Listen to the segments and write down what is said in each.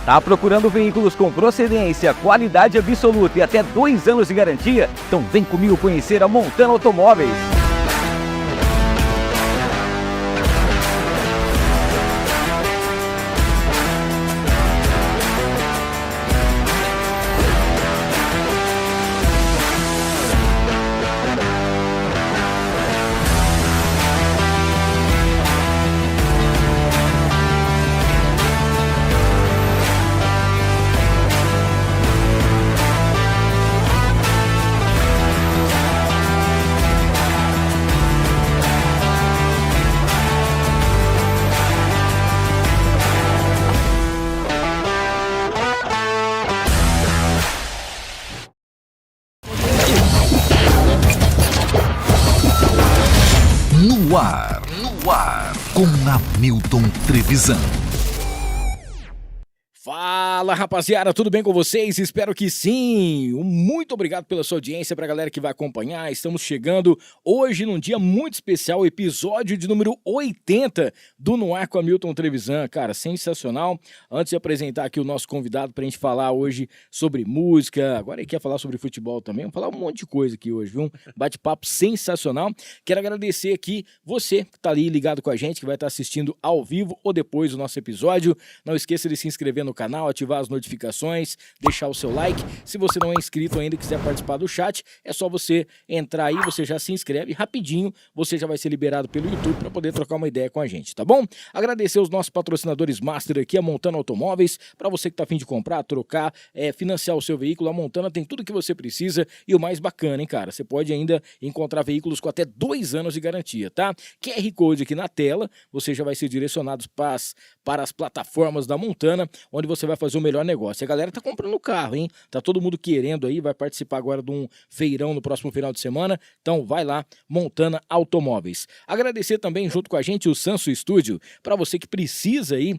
Tá procurando veículos com procedência, qualidade absoluta e até 2 anos de garantia? Então vem comigo conhecer a Montana Automóveis. No ar, com Hamilton Trevisan. Fala, rapaziada, tudo bem com vocês? Espero que sim! Muito obrigado pela sua audiência, pra galera que vai acompanhar. Estamos chegando hoje num dia muito especial, episódio de número 80 do No Ar com Hamilton Trevisan. Cara, sensacional. Antes de apresentar aqui o nosso convidado pra gente falar hoje sobre música, agora ele quer falar sobre futebol também, vamos falar um monte de coisa aqui hoje, viu? Bate-papo sensacional. Quero agradecer aqui você que tá ali ligado com a gente, que vai estar assistindo ao vivo ou depois do nosso episódio. Não esqueça de se inscrever no canal, ativar as notificações, deixar o seu like. Se você não é inscrito ainda e quiser participar do chat, é só você entrar aí, você já se inscreve rapidinho, você já vai ser liberado pelo YouTube para poder trocar uma ideia com a gente, tá bom? Agradecer os nossos patrocinadores master aqui, a Montana Automóveis, para você que tá a fim de comprar, trocar, financiar o seu veículo. A Montana tem tudo que você precisa e o mais bacana, hein, cara? Você pode ainda encontrar veículos com até 2 anos de garantia, tá? QR Code aqui na tela, você já vai ser direcionado para as plataformas da Montana, onde você vai fazer o melhor negócio. A galera tá comprando carro, hein? Tá todo mundo querendo aí, vai participar agora de um feirão no próximo final de semana. Então vai lá, Montana Automóveis. Agradecer também junto com a gente o Sansu Studio, para você que precisa aí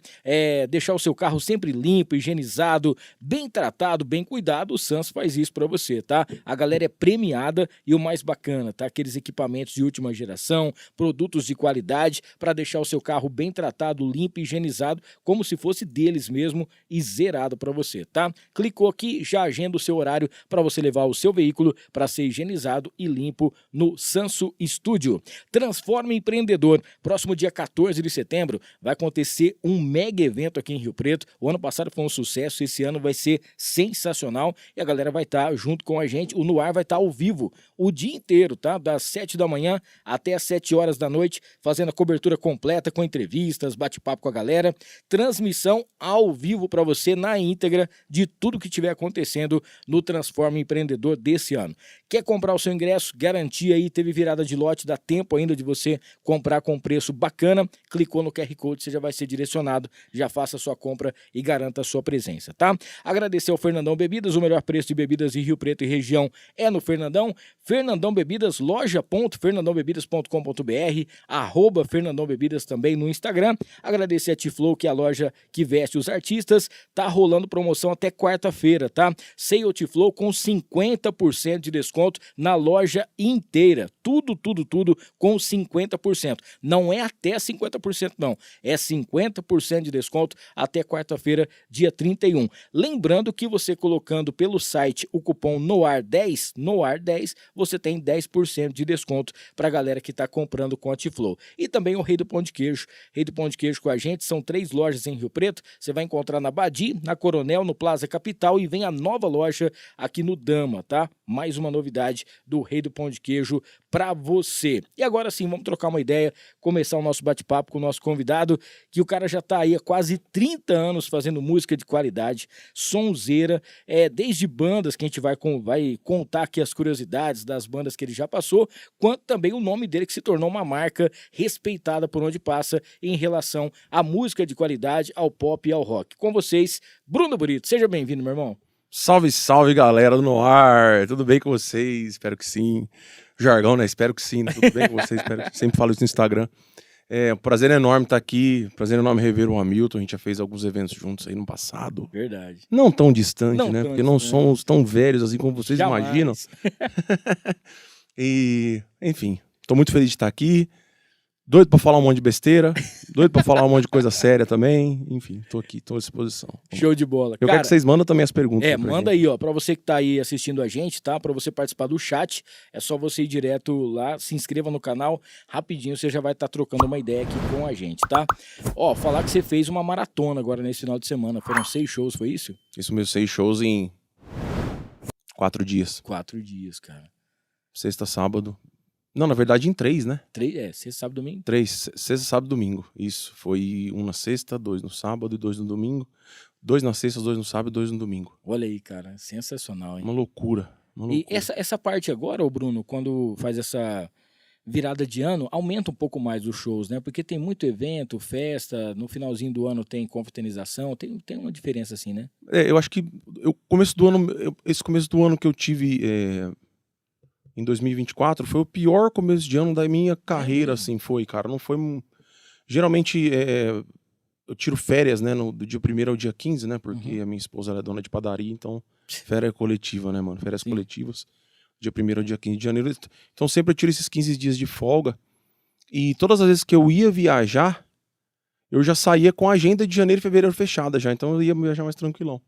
deixar o seu carro sempre limpo, higienizado, bem tratado, bem cuidado. O Sansu faz isso para você, tá? A galera é premiada e o mais bacana, tá? Aqueles equipamentos de última geração, produtos de qualidade para deixar o seu carro bem tratado, limpo e higienizado, como se fosse deles mesmo e zerado para você, tá? Clicou aqui, já agenda o seu horário para você levar o seu veículo para ser higienizado e limpo no Sansu Studio. Transforma Empreendedor. Próximo dia 14 de setembro vai acontecer um mega evento aqui em Rio Preto. O ano passado foi um sucesso, esse ano vai ser sensacional e a galera vai estar junto com a gente. O No Ar vai estar ao vivo o dia inteiro, tá? Das 7 da manhã até as 7 horas da noite, fazendo a cobertura completa com entrevistas, bate-papo com a galera, transmissão ao vivo para você na íntegra de tudo que estiver acontecendo no Transforma Empreendedor desse ano. Quer comprar o seu ingresso? Garantia aí, teve virada de lote, dá tempo ainda de você comprar com preço bacana. Clicou no QR Code, você já vai ser direcionado, já faça a sua compra e garanta a sua presença, tá? Agradecer ao Fernandão Bebidas, o melhor preço de bebidas de Rio Preto e região é no Fernandão. Fernandão Bebidas, loja.fernandãobebidas.com.br, @Fernandão Bebidas também no Instagram. Agradecer a T-Flow, que é a loja que veste os artistas. Tá rolando promoção até quarta-feira, tá? Sale T-Flow com 50% de desconto na loja inteira. Tudo com 50%. Não é até 50% não, é 50% de desconto até quarta-feira, dia 31. Lembrando que você colocando pelo site o cupom NOAR10, você tem 10% de desconto pra galera que tá comprando com a T-Flow. E também o Rei do Pão de Queijo. Rei do Pão de Queijo com a gente, são 3 lojas em Rio Preto. Você vai encontrar na Badi, na Coronel, no Plaza Capital e vem a nova loja aqui no Dama, tá? Mais uma novidade do Rei do Pão de Queijo pra você. E agora sim, vamos trocar uma ideia, começar o nosso bate-papo com o nosso convidado, que o cara já tá aí há quase 30 anos fazendo música de qualidade, sonzeira, desde bandas que a gente vai contar aqui as curiosidades das bandas que ele já passou, quanto também o nome dele que se tornou uma marca respeitada por onde passa em relação à música de qualidade, ao pop e ao rock. Com vocês, Bruno Burito. Seja bem-vindo, meu irmão. Salve, salve, galera do No Ar. Tudo bem com vocês? Espero que sim. Jargão, né? Espero que sim. Tudo bem com vocês? Sempre falo isso no Instagram. Um prazer enorme estar aqui. Prazer enorme rever o Hamilton. A gente já fez alguns eventos juntos aí no passado. Verdade. Não tão distante, né? Porque Porque não somos tão velhos assim como vocês imaginam. E, enfim, tô muito feliz de estar aqui. Doido pra falar um monte de besteira, doido pra falar um monte de coisa séria também. Enfim, tô aqui, tô à disposição. Show de bola. Eu quero que vocês mandem também as perguntas. Manda aí, ó, pra você que tá aí assistindo a gente, tá? Pra você participar do chat, é só você ir direto lá, se inscreva no canal, rapidinho você já vai estar trocando uma ideia aqui com a gente, tá? Ó, falar que você fez uma maratona agora nesse final de semana, foram 6 shows, foi isso? Isso mesmo, 6 shows em 4 dias. 4 dias, cara. Sexta, sábado. Não, na verdade em 3, né? 3, sexta, sábado, domingo? 3, sexta, sábado, domingo. Isso, foi 1 na sexta, 2 no sábado e 2 no domingo. 2 na sexta, 2 no sábado e 2 no domingo. Olha aí, cara, sensacional, hein? Uma loucura. E essa parte agora, ô Bruno, quando faz essa virada de ano, aumenta um pouco mais os shows, né? Porque tem muito evento, festa, no finalzinho do ano tem confraternização, tem uma diferença assim, né? Eu acho que esse começo do ano que eu tive em 2024 foi o pior começo de ano da minha carreira, assim, foi, cara. Não foi... Geralmente eu tiro férias, né, do dia 1º ao dia 15, né, porque a minha esposa ela é dona de padaria, então férias coletiva, né, mano, férias coletivas, dia 1º ao dia 15 de janeiro, então sempre eu tiro esses 15 dias de folga, e todas as vezes que eu ia viajar, eu já saía com a agenda de janeiro e fevereiro fechada já, então eu ia viajar mais tranquilão.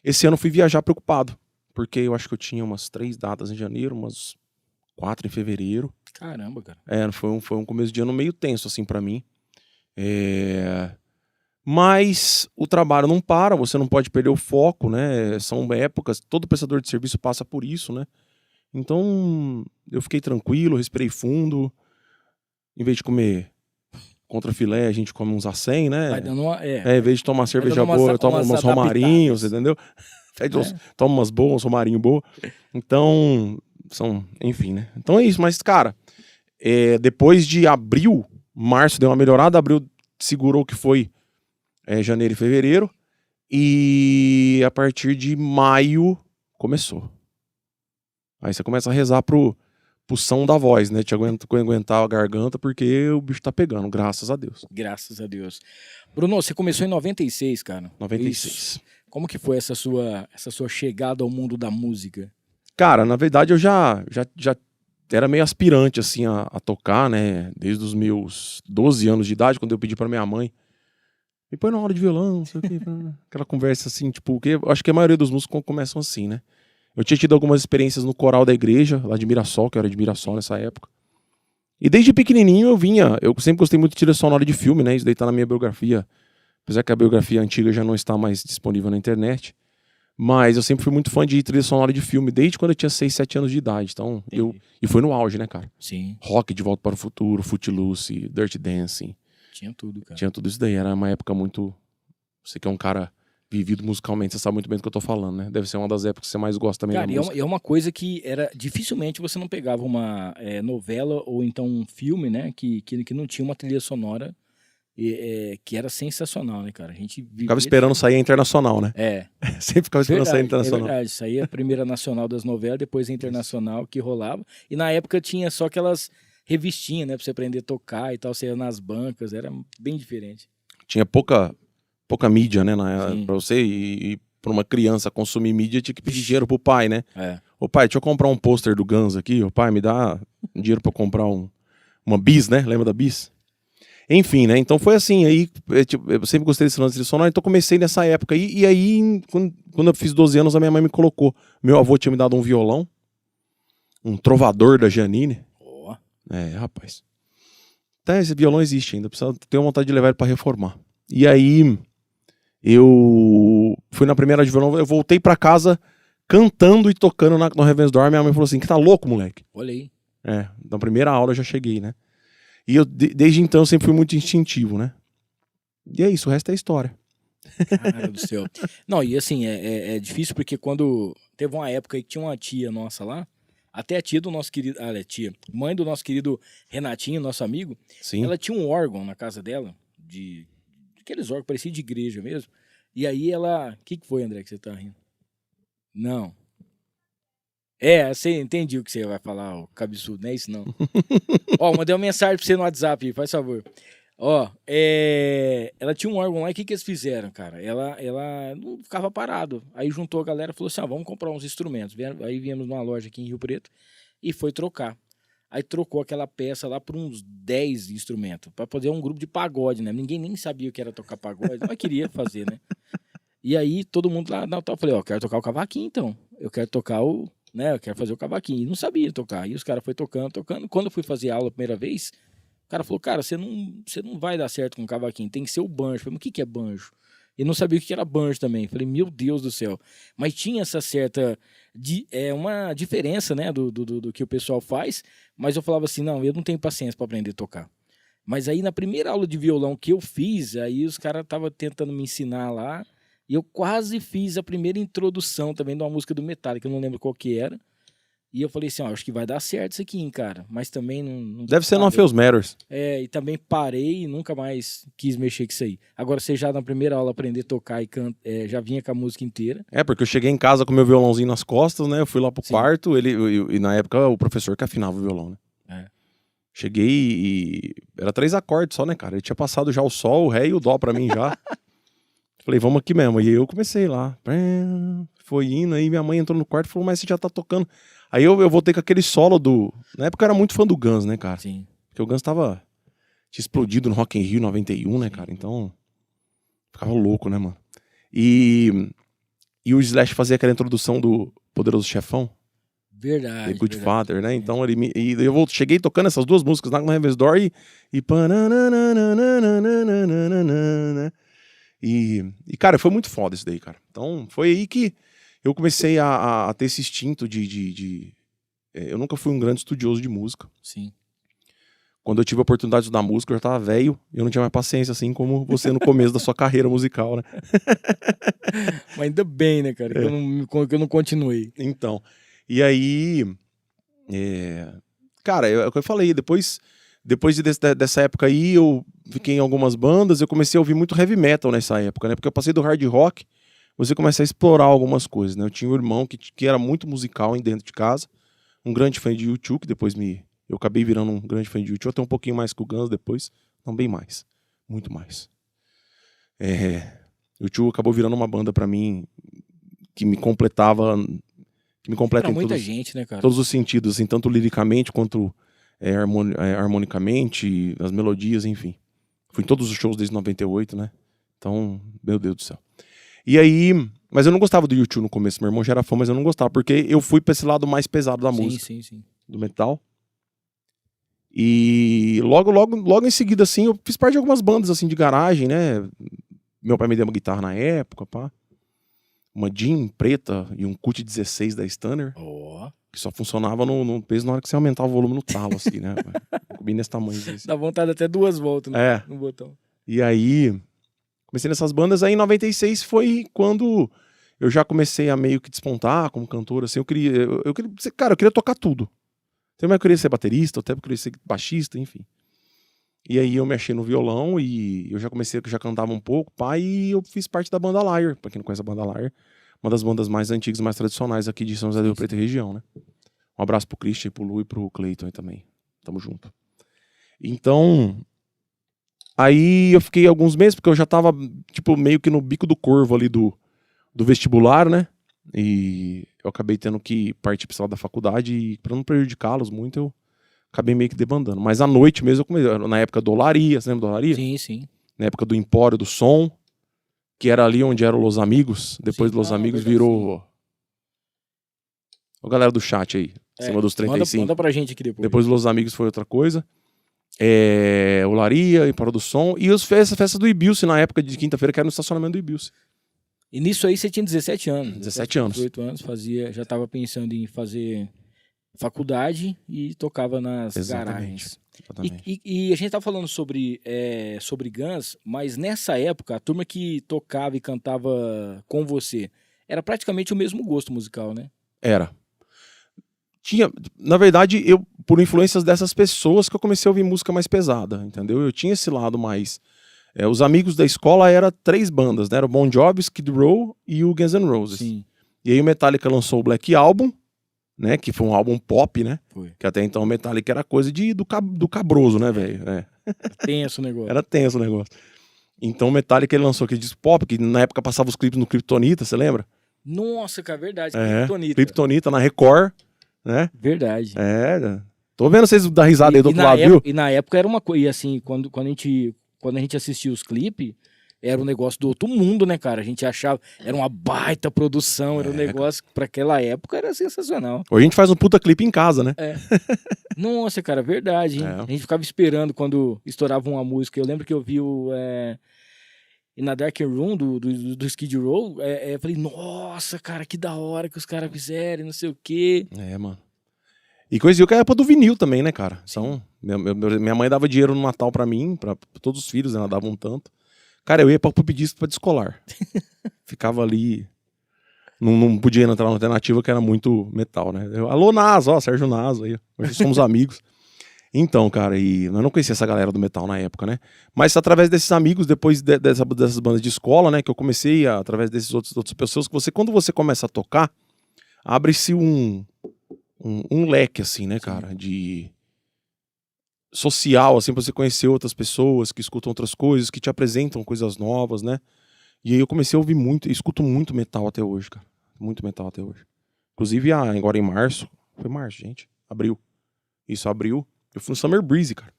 Esse ano eu fui viajar preocupado, porque eu acho que eu tinha umas 3 datas em janeiro, umas 4 em fevereiro. Caramba, cara. Foi um começo de ano meio tenso, assim, pra mim. Mas o trabalho não para, você não pode perder o foco, né? São épocas, todo prestador de serviço passa por isso, né? Então, eu fiquei tranquilo, respirei fundo. Em vez de comer contra filé, a gente come uns acém, né? Vai dando uma, em vez de tomar cerveja boa, eu tomo uns romarinhos, entendeu? Toma umas boas, uns romarinhos boas. Então, enfim, né? Então é isso, mas, cara, depois de abril, março deu uma melhorada, abril segurou que foi janeiro e fevereiro, e a partir de maio começou. Aí você começa a rezar pro som da voz, né? Te aguentar a garganta, porque o bicho tá pegando, graças a Deus. Graças a Deus. Bruno, você começou em 96, cara. 96. Isso. Como que foi essa sua chegada ao mundo da música? Cara, na verdade eu já era meio aspirante, assim, a tocar, né? Desde os meus 12 anos de idade, quando eu pedi pra minha mãe, me põe na aula de violão, não sei o quê. Aquela conversa assim, tipo, que eu acho que a maioria dos músicos começam assim, né? Eu tinha tido algumas experiências no coral da igreja, lá de Mirassol, que eu era de Mirassol nessa época. E desde pequenininho eu sempre gostei muito de trilha sonora de filme, né? Isso daí tá na minha biografia. Apesar que a biografia antiga já não está mais disponível na internet. Mas eu sempre fui muito fã de trilha sonora de filme, desde quando eu tinha 6, 7 anos de idade. Então, e foi no auge, né, cara? Sim. Rock, De Volta para o Futuro, Footloose, Dirty Dancing. Tinha tudo, cara. Tinha tudo isso daí. Era uma época muito... Você que é um cara vivido musicalmente, você sabe muito bem do que eu tô falando, né? Deve ser uma das épocas que você mais gosta também, cara, da música. E é uma coisa que era... Dificilmente você não pegava uma novela ou então um filme, né? Que não tinha uma trilha sonora que era sensacional, né, cara? A gente ficava esperando sair a internacional, né? Sempre ficava esperando sair a internacional. É verdade, saía a primeira nacional das novelas, depois a internacional que rolava. E na época tinha só aquelas revistinhas, né? Pra você aprender a tocar e tal, você ia nas bancas, era bem diferente. Tinha pouca mídia, né? Pra você e pra uma criança consumir mídia, tinha que pedir dinheiro pro pai, né? Ô pai, deixa eu comprar um pôster do Guns aqui. Ô pai, me dá dinheiro pra eu comprar uma Bis, né? Lembra da Bis? Enfim, né? Então foi assim, aí eu sempre gostei desse lance de sonoro, então comecei nessa época. E aí, quando eu fiz 12 anos, a minha mãe me colocou. Meu avô tinha me dado um violão, um trovador da Giannini. Rapaz. Então esse violão existe ainda, tenho vontade de levar ele pra reformar. E aí, eu fui na primeira de violão, eu voltei pra casa cantando e tocando no Heaven's Door. Minha mãe falou assim, que tá louco, moleque? Olha aí. Na primeira aula eu já cheguei, né? E eu, desde então, eu sempre fui muito instintivo, né? E é isso, o resto é história. Cara do céu. Não, e assim, é difícil porque quando... Teve uma época aí que tinha uma tia nossa lá, até a tia do nosso querido... mãe do nosso querido Renatinho, nosso amigo. Sim. Ela tinha um órgão na casa dela, aqueles órgãos pareciam de igreja mesmo. E aí ela... O que foi, André, que você tá rindo? Não. Você entendi o que você vai falar, ó, cabeçudo, não é isso não. Mandei uma mensagem pra você no WhatsApp aí, faz favor. Ela tinha um órgão lá, e o que eles fizeram, cara? Ela não ficava parado. Aí juntou a galera e falou assim, vamos comprar uns instrumentos. Aí viemos numa loja aqui em Rio Preto e foi trocar. Aí trocou aquela peça lá por uns 10 instrumentos, pra fazer um grupo de pagode, né? Ninguém nem sabia o que era tocar pagode, mas queria fazer, né? E aí todo mundo lá, eu falei, ó, eu quero tocar o cavaquinho então. Eu quero tocar eu quero fazer o cavaquinho. E não sabia tocar. E os caras foram tocando. Quando eu fui fazer aula a primeira vez, o cara falou, cara, você não vai dar certo com o cavaquinho, tem que ser o banjo. Eu falei, mas o que é banjo? E não sabia o que era banjo também. Falei, meu Deus do céu. Mas tinha essa certa, uma diferença, né, do que o pessoal faz. Mas eu falava assim, não, eu não tenho paciência para aprender a tocar. Mas aí na primeira aula de violão que eu fiz, aí os caras estavam tentando me ensinar lá. E eu quase fiz a primeira introdução também de uma música do Metallica, eu não lembro qual que era. E eu falei assim, ó, acho que vai dar certo isso aqui, hein, cara. Mas também não Deve ser no parei. Orpheus Matters. E também parei e nunca mais quis mexer com isso aí. Agora, você já na primeira aula aprender a tocar e já vinha com a música inteira. Porque eu cheguei em casa com meu violãozinho nas costas, né? Eu fui lá pro Sim. quarto, e na época o professor que afinava o violão, né? Cheguei e era 3 acordes só, né, cara? Ele tinha passado já o sol, o ré e o dó pra mim já. Falei, vamos aqui mesmo. E eu comecei lá. Foi indo, aí minha mãe entrou no quarto e falou, mas você já tá tocando. Aí eu voltei com aquele solo do... Na época eu era muito fã do Guns, né, cara? Sim. Porque o Guns tinha explodido no Rock in Rio 91, né, cara? Então, ficava louco, né, mano? E o Slash fazia aquela introdução do Poderoso Chefão. Verdade. The Good Father, né? Então eu cheguei tocando essas duas músicas lá com Heaven's Door e cara, foi muito foda isso daí, cara. Então foi aí que eu comecei a ter esse instinto eu nunca fui um grande estudioso de música. Sim. Quando eu tive a oportunidade de estudar música, eu já tava velho e eu não tinha mais paciência, assim como você no começo da sua carreira musical, né? Mas ainda bem, né, cara, que eu não continuei. Então, e aí, cara, é o que eu falei, depois dessa época aí, eu fiquei em algumas bandas, eu comecei a ouvir muito heavy metal nessa época, né? Porque eu passei do hard rock, você começa a explorar algumas coisas, né? Eu tinha um irmão que era muito musical dentro de casa, um grande fã de U2, que depois eu acabei virando um grande fã de U2, até um pouquinho mais que o Guns depois, não bem mais, muito mais. O U2 acabou virando uma banda pra mim que me completa em muita gente, né, cara? todos os sentidos, assim, tanto liricamente quanto harmonicamente, as melodias, enfim. Fui em todos os shows desde 98, né? Então, meu Deus do céu. E aí, mas eu não gostava do U2 no começo, meu irmão já era fã, mas eu não gostava, porque eu fui pra esse lado mais pesado da música. Sim. Do metal. E logo em seguida, assim, eu fiz parte de algumas bandas, assim, de garagem, né? Meu pai me deu uma guitarra na época, pá. Uma Jean preta e um CUT 16 da Stunner. Que só funcionava no peso na hora que você aumentava o volume no talo, assim, né? Bem nesse tamanho. Assim. Dá vontade até 2 voltas no botão. E aí, comecei nessas bandas. Aí em 96 foi quando eu já comecei a meio que despontar como cantor, assim. Eu queria tocar tudo. Então eu queria ser baterista, até queria ser baixista, enfim. E aí eu mexi no violão e eu já cantava um pouco, e eu fiz parte da banda Liar. Pra quem não conhece a banda Liar, uma das bandas mais antigas, mais tradicionais aqui de São José do Rio Preto e região, né? Um abraço pro Christian, pro Lu e pro Cleiton aí também. Tamo junto. Então, aí eu fiquei alguns meses, porque eu já tava, tipo, meio que no bico do corvo ali do vestibular, né? E eu acabei tendo que partir pra sala da faculdade e pra não prejudicá-los muito, eu acabei meio que debandando. Mas à noite mesmo, eu comecei, na época do Olaria, você lembra do Olaria? Sim. Na época do Empório do Som, que era ali onde eram Los Amigos. Depois Los Amigos virou... A galera do chat aí, em cima dos 35. Manda pra gente aqui depois. Depois Los Amigos foi outra coisa. Olaria, Empório do Som. E essa festa do Ibilce na época de quinta-feira, que era no estacionamento do Ibilce. E nisso aí você tinha 17 anos. 17 anos. 18 anos, já estava pensando em fazer faculdade e tocava nas garagens. Exatamente. E a gente estava falando sobre Guns, mas nessa época, a turma que tocava e cantava com você era praticamente o mesmo gosto musical, né? Era. Na verdade, por influências dessas pessoas que eu comecei a ouvir música mais pesada, entendeu? Eu tinha esse lado mais... os amigos da escola eram 3 bandas, né? Era o Bon Jovi, Skid Row e o Guns N' Roses. Sim. E aí o Metallica lançou o Black Album, né? Que foi um álbum pop, né? Foi. Que até então o Metallica era coisa do cabroso, né, velho? Tenso o negócio. Era tenso o negócio. Então o Metallica ele lançou aquele disco pop, que na época passava os clipes no Kryptonita, você lembra? Nossa, cara, verdade. Kryptonita na Record, né? Verdade. Tô vendo vocês dar risada aí do outro lado, viu? E na época era uma coisa, e assim, quando a gente assistia os clipes, era um negócio do outro mundo, né, cara? A gente achava, era uma baita produção, era um negócio que pra aquela época era sensacional. Hoje a gente faz um puta clipe em casa, né? É. Nossa, cara, verdade, hein? A gente ficava esperando quando estourava uma música. Eu lembro que eu vi na Dark Room do Skid Row, eu falei, nossa, cara, que da hora que os caras fizeram, não sei o quê. Mano. E coisa que é a época do vinil também, né, cara? Então, minha mãe dava dinheiro no Natal pra mim, pra todos os filhos, ela dava um tanto. Cara, eu ia pra pedir disco pra descolar. Ficava ali. Não podia entrar na alternativa que era muito metal, né? Alô, Nas, ó, Sérgio Nas aí. Hoje somos amigos. Então, cara, e eu não conhecia essa galera do metal na época, né? Mas através desses amigos, depois dessas bandas de escola, né? Que eu comecei, através desses outras pessoas, que quando você começa a tocar, abre-se um leque, assim, né, cara? De social, assim, pra você conhecer outras pessoas que escutam outras coisas, que te apresentam coisas novas, né? E aí eu comecei a ouvir muito, escuto muito metal até hoje, cara. Muito metal até hoje. Inclusive, agora em março, foi março, gente, abril. Isso, abril, eu fui no Summer Breeze, cara.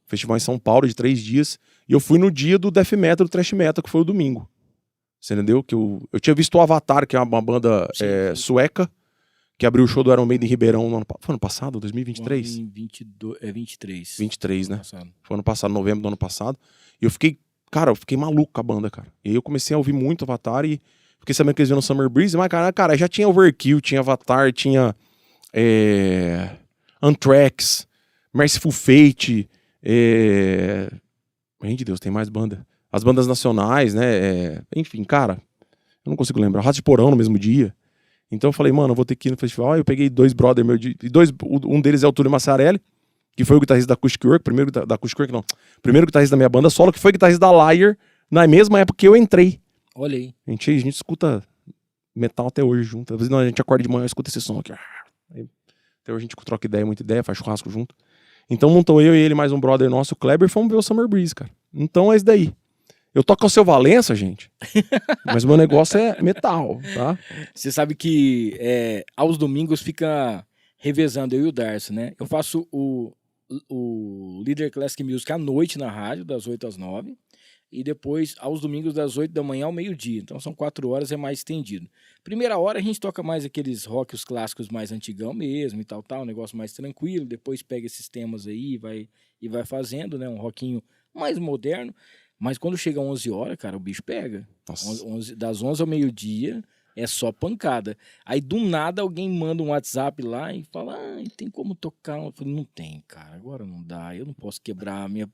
Festival em São Paulo de 3 dias, e eu fui no dia do Death Metal, do Thrash Metal, que foi o domingo. Você entendeu? Que eu tinha visto o Avatar, que é uma banda sueca, que abriu o show do Iron Maiden em Ribeirão foi ano passado, 2023? 23. 23, né? Passado. Foi ano passado, novembro do ano passado. E eu fiquei maluco com a banda, cara. E aí eu comecei a ouvir muito Avatar e fiquei sabendo que eles viram no Summer Breeze, mas, cara, já tinha Overkill, tinha Avatar, tinha Anthrax, Merciful Fate, Mãe de Deus, tem mais banda. As bandas nacionais, né? Enfim, cara, eu não consigo lembrar. Rato de Porão no mesmo dia. Então eu falei, mano, eu vou ter que ir no festival. Aí eu peguei 2 brother meus, um deles é o Túlio Massarelli, que foi o guitarrista da Acoustic Work, primeiro guitarrista da minha banda solo, que foi guitarrista da Liar, na mesma época que eu entrei. Olha aí. A gente escuta metal até hoje junto. Às vezes a gente acorda de manhã e escuta esse som aqui. Aí, até hoje a gente troca muita ideia, faz churrasco junto. Então montou eu e ele, mais um brother nosso, o Kleber, e fomos ver o Summer Breeze, cara. Então é isso daí. Eu toco ao Seu Valença, gente, mas meu negócio é metal, tá? Você sabe que aos domingos fica revezando eu e o Darcy, né? Eu faço o Líder Classic Music à noite na rádio, das 8 às 9, e depois aos domingos das 8 da manhã ao meio-dia. Então são 4 horas, é mais estendido. Primeira hora a gente toca mais aqueles rock, os clássicos mais antigão mesmo e tal, um negócio mais tranquilo. Depois pega esses temas aí e vai fazendo, né? Um rockinho mais moderno. Mas quando chega 11 horas, cara, o bicho pega. Das 11 ao meio-dia é só pancada. Aí do nada alguém manda um WhatsApp lá e fala, tem como tocar? Eu falei, não tem, cara, agora não dá. Eu não posso quebrar a minha...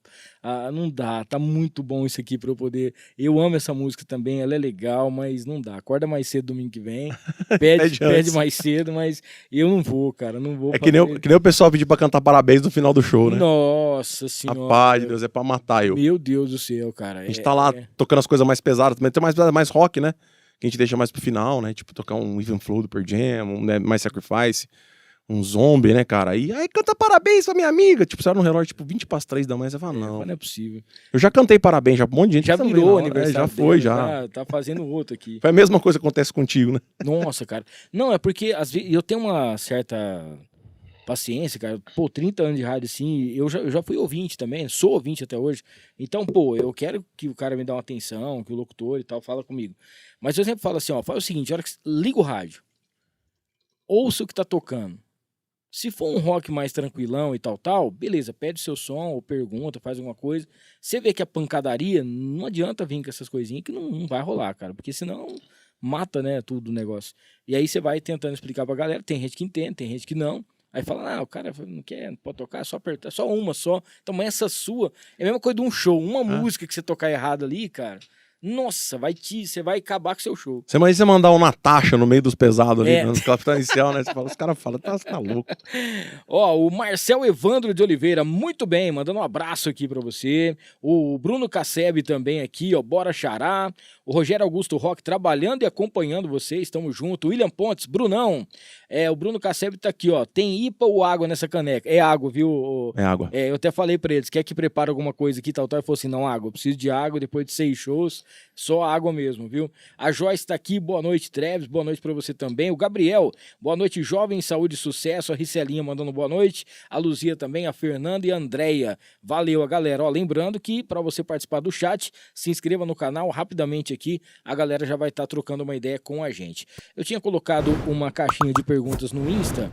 não dá, tá muito bom isso aqui pra eu poder... Eu amo essa música também, ela é legal, mas não dá. Acorda mais cedo domingo que vem, pede mais cedo, mas eu não vou, cara, não vou. É que nem o pessoal pedir pra cantar parabéns no final do show, né? Nossa senhora. Rapaz de Deus, é pra matar eu. Meu Deus do céu, cara. A gente tá lá tocando as coisas mais pesadas, também tem mais rock, né? Que a gente deixa mais pro final, né? Tipo, tocar um Even Flow do Pearl Jam, mais Sacrifice, um Zombie, né, cara? E aí canta parabéns pra minha amiga. Tipo, você era no relógio, tipo, 20 para as 3 da manhã, você fala, não. Não é possível. Eu já cantei parabéns, já um monte de gente. Já virou aniversário. Já foi, já. Tá fazendo outro aqui. Foi a mesma coisa que acontece contigo, né? Nossa, cara. Não, é porque às vezes eu tenho uma certa paciência, cara. Pô, 30 anos de rádio, assim, eu já fui ouvinte também, sou ouvinte até hoje. Então, pô, eu quero que o cara me dê uma atenção, que o locutor e tal fala comigo. Mas eu sempre falo assim, ó, faz o seguinte, a hora que liga o rádio, ouça o que tá tocando. Se for um rock mais tranquilão e tal, beleza, pede o seu som ou pergunta, faz alguma coisa. Você vê que a pancadaria, não adianta vir com essas coisinhas que não vai rolar, cara, porque senão mata, né, tudo o negócio. E aí você vai tentando explicar pra galera, tem gente que entende, tem gente que não. Aí fala, o cara não quer, não pode tocar, só apertar, só uma só. Então, mas essa sua é a mesma coisa de um show, uma música que você tocar errado ali, cara. Nossa, você vai acabar com o seu show. Você mandar um Natasha no meio dos pesados ali, no capitão inicial, né? Os caras falam, tá louco. Ó, o Marcel Evandro de Oliveira, muito bem, mandando um abraço aqui pra você. O Bruno Casseb também aqui, ó, bora xará. O Rogério Augusto Roque trabalhando e acompanhando vocês, tamo junto. William Pontes, Brunão. O Bruno Casseb tá aqui, ó, tem IPA ou água nessa caneca? É água, viu? É água. Eu até falei pra eles, quer que prepare alguma coisa aqui, tal, ele falou assim, não, água, eu preciso de água depois de 6 shows. Só água mesmo, viu? A Joyce tá aqui, boa noite, Treves, boa noite pra você também. O Gabriel, boa noite, jovem, saúde e sucesso. A Ricelinha mandando boa noite. A Luzia também, a Fernanda e a Andréia. Valeu, a galera. Ó, lembrando que pra você participar do chat, se inscreva no canal rapidamente aqui. A galera já vai estar trocando uma ideia com a gente. Eu tinha colocado uma caixinha de perguntas no Insta.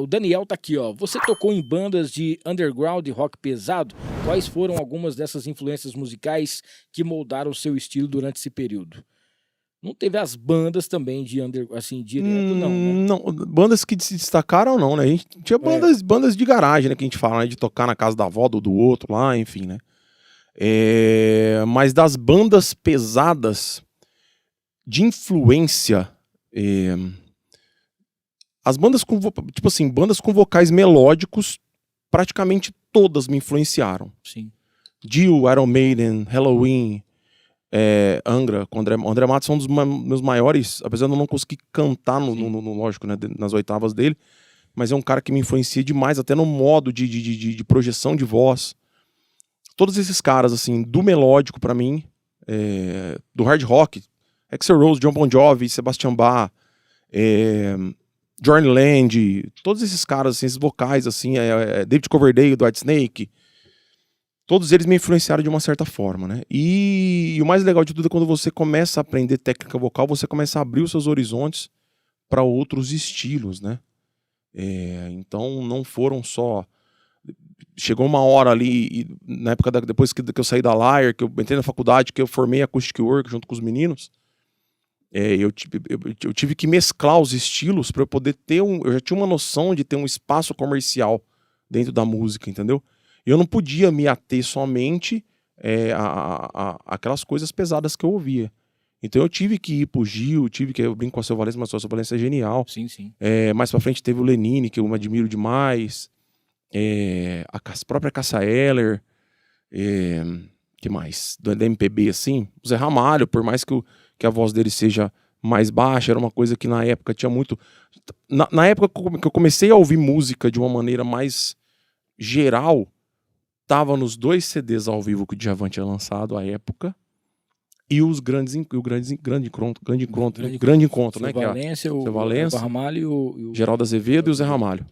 O Daniel tá aqui, ó. Você tocou em bandas de underground e rock pesado? Quais foram algumas dessas influências musicais que moldaram o seu estilo durante esse período? Não teve as bandas também de assim, direto, não, né? Não, bandas que se destacaram não, né? A gente tinha bandas de garagem, né? Que a gente fala, né? De tocar na casa da avó do outro lá, enfim, né? Mas das bandas pesadas de influência, as bandas com, tipo assim, bandas com vocais melódicos, praticamente todas me influenciaram. Sim. Dio, Iron Maiden, Halloween, Angra, com André Matos são um dos meus maiores, apesar de eu não conseguir cantar lógico, né, nas oitavas dele, mas é um cara que me influencia demais, até no modo de projeção de voz. Todos esses caras, assim, do melódico pra mim, do hard rock, Axl Rose, John Bon Jovi, Sebastian Bach, Johnny Land, todos esses caras, assim, esses vocais, assim, David Coverdale, do Whitesnake, todos eles me influenciaram de uma certa forma, né? E o mais legal de tudo é quando você começa a aprender técnica vocal, você começa a abrir os seus horizontes para outros estilos, né? Então não foram só... Chegou uma hora ali, na época depois que eu saí da Lyre, que eu entrei na faculdade, que eu formei Acoustic Work junto com os meninos, eu tive que mesclar os estilos para eu poder ter eu já tinha uma noção de ter um espaço comercial dentro da música, entendeu? E eu não podia me ater somente aquelas coisas pesadas que eu ouvia. Então eu tive que ir pro Gil, eu brinco com a Seu Valença, mas a Seu Valença é genial. Sim, sim. Mais pra frente teve o Lenine, que eu admiro demais. A própria Cássia Eller. Que mais? Da MPB, assim. O Zé Ramalho, por mais que a voz dele seja mais baixa, era uma coisa que na época tinha muito... Na época que eu comecei a ouvir música de uma maneira mais geral, tava nos 2 CDs ao vivo que o Djavan tinha lançado à época, e o grande encontro, né? Seu Valência, o Valença, o Ramalho e o Geraldo Azevedo e o Zé Ramalho.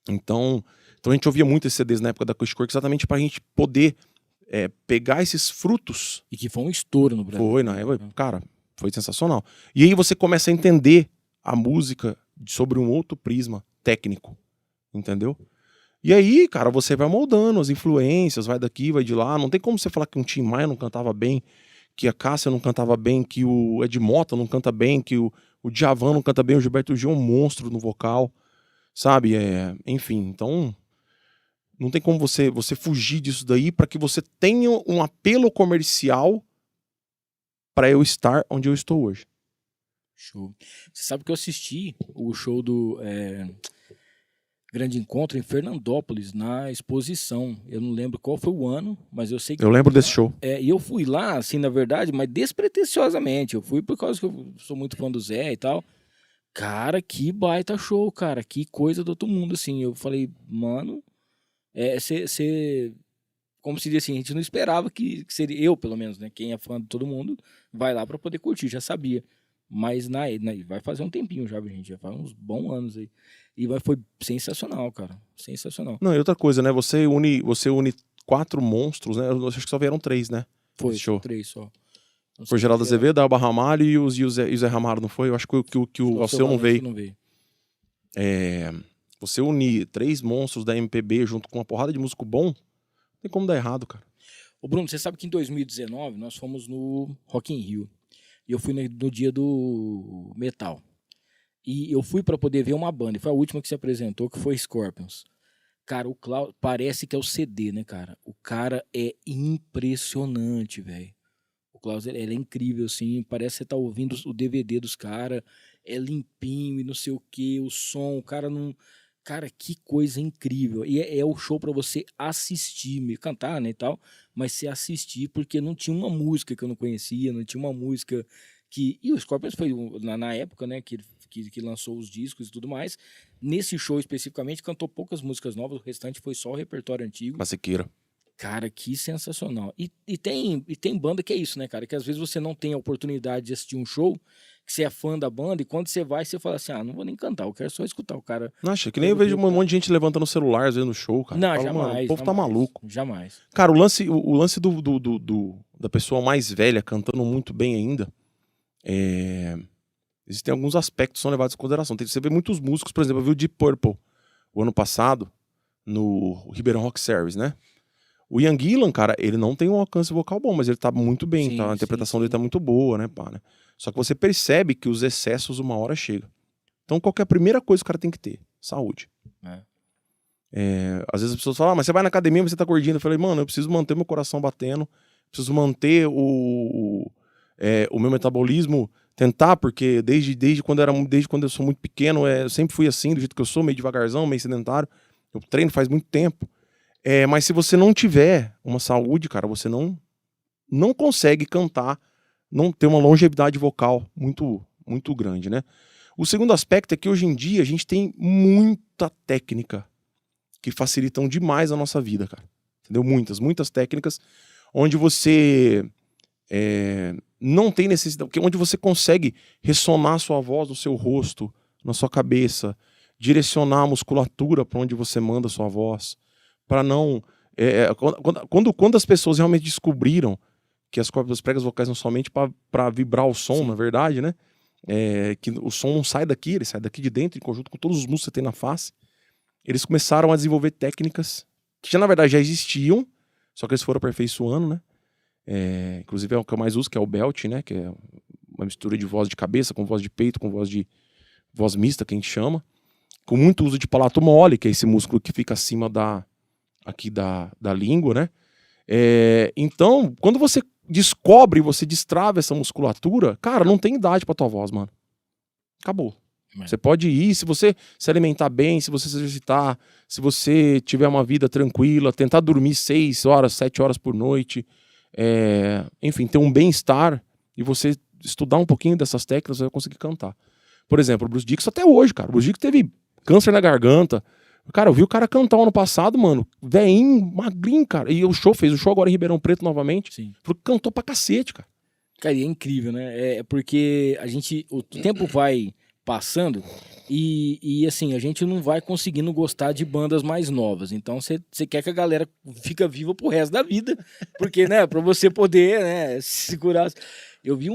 Então a gente ouvia muito esses CDs na época da Acoustic Work, exatamente pra gente poder pegar esses frutos. E que foi um estouro no Brasil. Foi, na época, cara, foi sensacional. E aí você começa a entender a música sobre um outro prisma técnico, entendeu? E aí, cara, você vai moldando as influências, vai daqui, vai de lá. Não tem como você falar que um Tim Maia não cantava bem, que a Cássia não cantava bem, que o Ed Mota não canta bem, que o Djavan não canta bem, o Gilberto Gil é um monstro no vocal, sabe? Enfim, então não tem como você fugir disso daí para que você tenha um apelo comercial para eu estar onde eu estou hoje. Show. Você sabe que eu assisti o show do Grande Encontro em Fernandópolis, na exposição. Eu não lembro qual foi o ano, mas eu sei que... Eu lembro desse show. E eu fui lá, assim, na verdade, mas despretensiosamente. Eu fui por causa que eu sou muito fã do Zé e tal. Cara, que baita show, cara. Que coisa do outro mundo, assim. Eu falei, mano, como se diz assim, a gente não esperava que seria... Eu, pelo menos, né? Quem é fã de todo mundo, vai lá pra poder curtir, já sabia. Mas vai fazer um tempinho já, gente. Já faz uns bons anos aí. E foi sensacional, cara. Sensacional. Não, e outra coisa, né? Você une 4 monstros, né? Eu acho que só vieram 3, né? Foi, show. 3 só. Foi Geraldo Azevedo, Alba Ramalho e o Zé Ramalho, não foi? Eu acho que o Alceu não veio. Você unir 3 monstros da MPB junto com uma porrada de músico bom, não tem como dar errado, cara. Ô Bruno, você sabe que em 2019 nós fomos no Rock in Rio. E eu fui no dia do metal. E eu fui pra poder ver uma banda. E foi a última que se apresentou, que foi Scorpions. Cara, o Klaus parece que é o CD, né, cara? O cara é impressionante, velho. O Klaus, ele é incrível, assim. Parece que você tá ouvindo o DVD dos caras. É limpinho e não sei o que. O som, o cara não... Cara, que coisa incrível. E é o show pra você assistir, cantar, né, e tal, mas você assistir, porque não tinha uma música que eu não conhecia, não tinha uma música que... E o Scorpions foi na época, né, que lançou os discos e tudo mais. Nesse show especificamente, cantou poucas músicas novas, o restante foi só o repertório antigo. Masequeira. Cara, que sensacional. E tem banda que é isso, né, cara? Que às vezes você não tem a oportunidade de assistir um show, que você é fã da banda, e quando você vai, você fala assim, não vou nem cantar, eu quero só escutar o cara. Acha que nem eu vejo um monte de gente levantando o celular, às vezes, no show, cara. Não, Eu falo, jamais. mano, o povo tá jamais, maluco. Jamais. Cara, o lance da pessoa mais velha cantando muito bem ainda, existem alguns aspectos que são levados em consideração. Você vê muitos músicos, por exemplo, eu vi o Deep Purple, o ano passado, no Ribeirão Rock Series, né? O Ian Gillan, cara, ele não tem um alcance vocal bom, mas ele tá muito bem, Sim, tá? A interpretação dele tá muito boa, né, pá, né? Só que você percebe que os excessos uma hora chegam. Então, qual que é a primeira coisa que o cara tem que ter? Saúde. Às vezes as pessoas falam, mas você vai na academia, você tá gordinho. Eu falei, mano, eu preciso manter meu coração batendo, preciso manter o meu metabolismo, tentar, porque desde quando eu sou muito pequeno, eu sempre fui assim, do jeito que eu sou, meio devagarzão, meio sedentário. Eu treino faz muito tempo. Mas se você não tiver uma saúde, cara, você não consegue cantar, não ter uma longevidade vocal muito, muito grande, né? O segundo aspecto é que hoje em dia a gente tem muita técnica que facilitam demais a nossa vida, cara. Entendeu? Muitas técnicas onde você não tem necessidade, onde você consegue ressonar a sua voz no seu rosto, na sua cabeça, direcionar a musculatura para onde você manda a sua voz, para não... Quando as pessoas realmente descobriram que as pregas vocais não somente para vibrar o som, Sim. na verdade, né? Que o som não sai daqui, ele sai daqui de dentro, em conjunto com todos os músculos que você tem na face. Eles começaram a desenvolver técnicas que já, na verdade, já existiam, só que eles foram aperfeiçoando, né? Inclusive é o que eu mais uso, que é o belt, né? Que é uma mistura de voz de cabeça com voz de peito, com voz mista, que a gente chama. Com muito uso de palato mole, que é esse músculo que fica acima da língua, né? Então, quando você descobre, você destrava essa musculatura, cara, não tem idade pra tua voz, mano. Acabou. Você pode ir, se você se alimentar bem, se você se exercitar, se você tiver uma vida tranquila, tentar dormir 6 horas, 7 horas por noite, enfim, ter um bem-estar e você estudar um pouquinho dessas técnicas, você vai conseguir cantar. Por exemplo, o Bruce Dickinson até hoje, cara. O Bruce Dickinson teve câncer na garganta. Cara, eu vi o cara cantar ano passado, mano, velhinho, magrinho, cara. E fez o show agora em Ribeirão Preto novamente. Sim. Porque cantou pra cacete, cara. Cara, e é incrível, né? Porque o tempo vai passando e assim, a gente não vai conseguindo gostar de bandas mais novas. Então você quer que a galera fica viva pro resto da vida, porque, né, pra você poder, né, segurar. Eu vi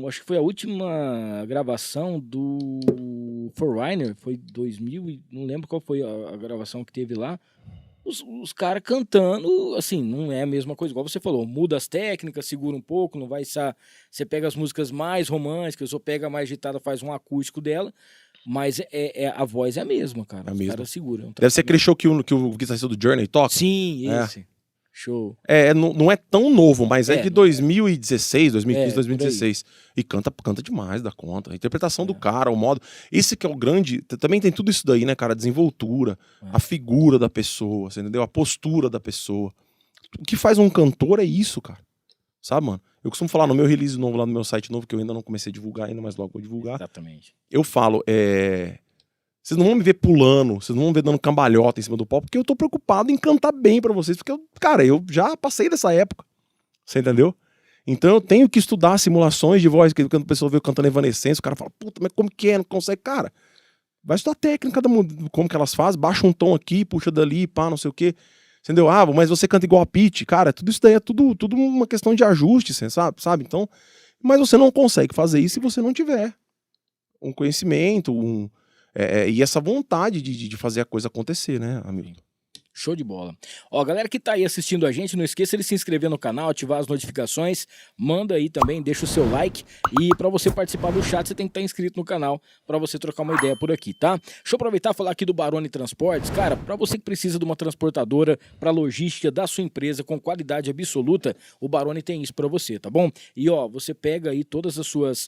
acho que foi a última gravação do Foreigner, foi 2000, não lembro qual foi a gravação que teve lá. Os caras cantando, assim, não é a mesma coisa, igual você falou, muda as técnicas, segura um pouco, não vai estar... Você pega as músicas mais românticas, ou pega a mais agitada, faz um acústico dela, mas a voz é a mesma, cara. Os caras seguram. Deve ser aquele show que o guitarrista do Journey toca? Sim, esse. Show. Não é tão novo, mas é de 2016, 2015, 2016. E canta demais da conta. A interpretação do cara, o modo... Esse que é o grande... Também tem tudo isso daí, né, cara? A desenvoltura, a figura da pessoa, você entendeu? A postura da pessoa. O que faz um cantor é isso, cara. Sabe, mano? Eu costumo falar no meu release novo, lá no meu site novo, que eu ainda não comecei a divulgar ainda, mas logo vou divulgar. Exatamente. Eu falo, vocês não vão me ver pulando, vocês não vão me ver dando cambalhota em cima do palco, porque eu tô preocupado em cantar bem pra vocês, porque, cara, eu já passei dessa época, você entendeu? Então eu tenho que estudar simulações de voz, que quando a pessoa vê eu cantando Evanescence, o cara fala, puta, mas como que é, não consegue? Cara, vai estudar a técnica, como que elas fazem, baixa um tom aqui, puxa dali, pá, não sei o quê, entendeu? Mas você canta igual a Pitty, cara, tudo isso daí é tudo uma questão de ajuste, você sabe? Então, mas você não consegue fazer isso se você não tiver um conhecimento, e essa vontade de fazer a coisa acontecer, né, amigo? Show de bola. Ó, galera que tá aí assistindo a gente, não esqueça de se inscrever no canal, ativar as notificações, manda aí também, deixa o seu like, e pra você participar do chat, você tem que estar inscrito no canal pra você trocar uma ideia por aqui, tá? Deixa eu aproveitar e falar aqui do Barone Transportes. Cara, pra você que precisa de uma transportadora pra logística da sua empresa com qualidade absoluta, o Barone tem isso pra você, tá bom? E ó, você pega aí todas as suas,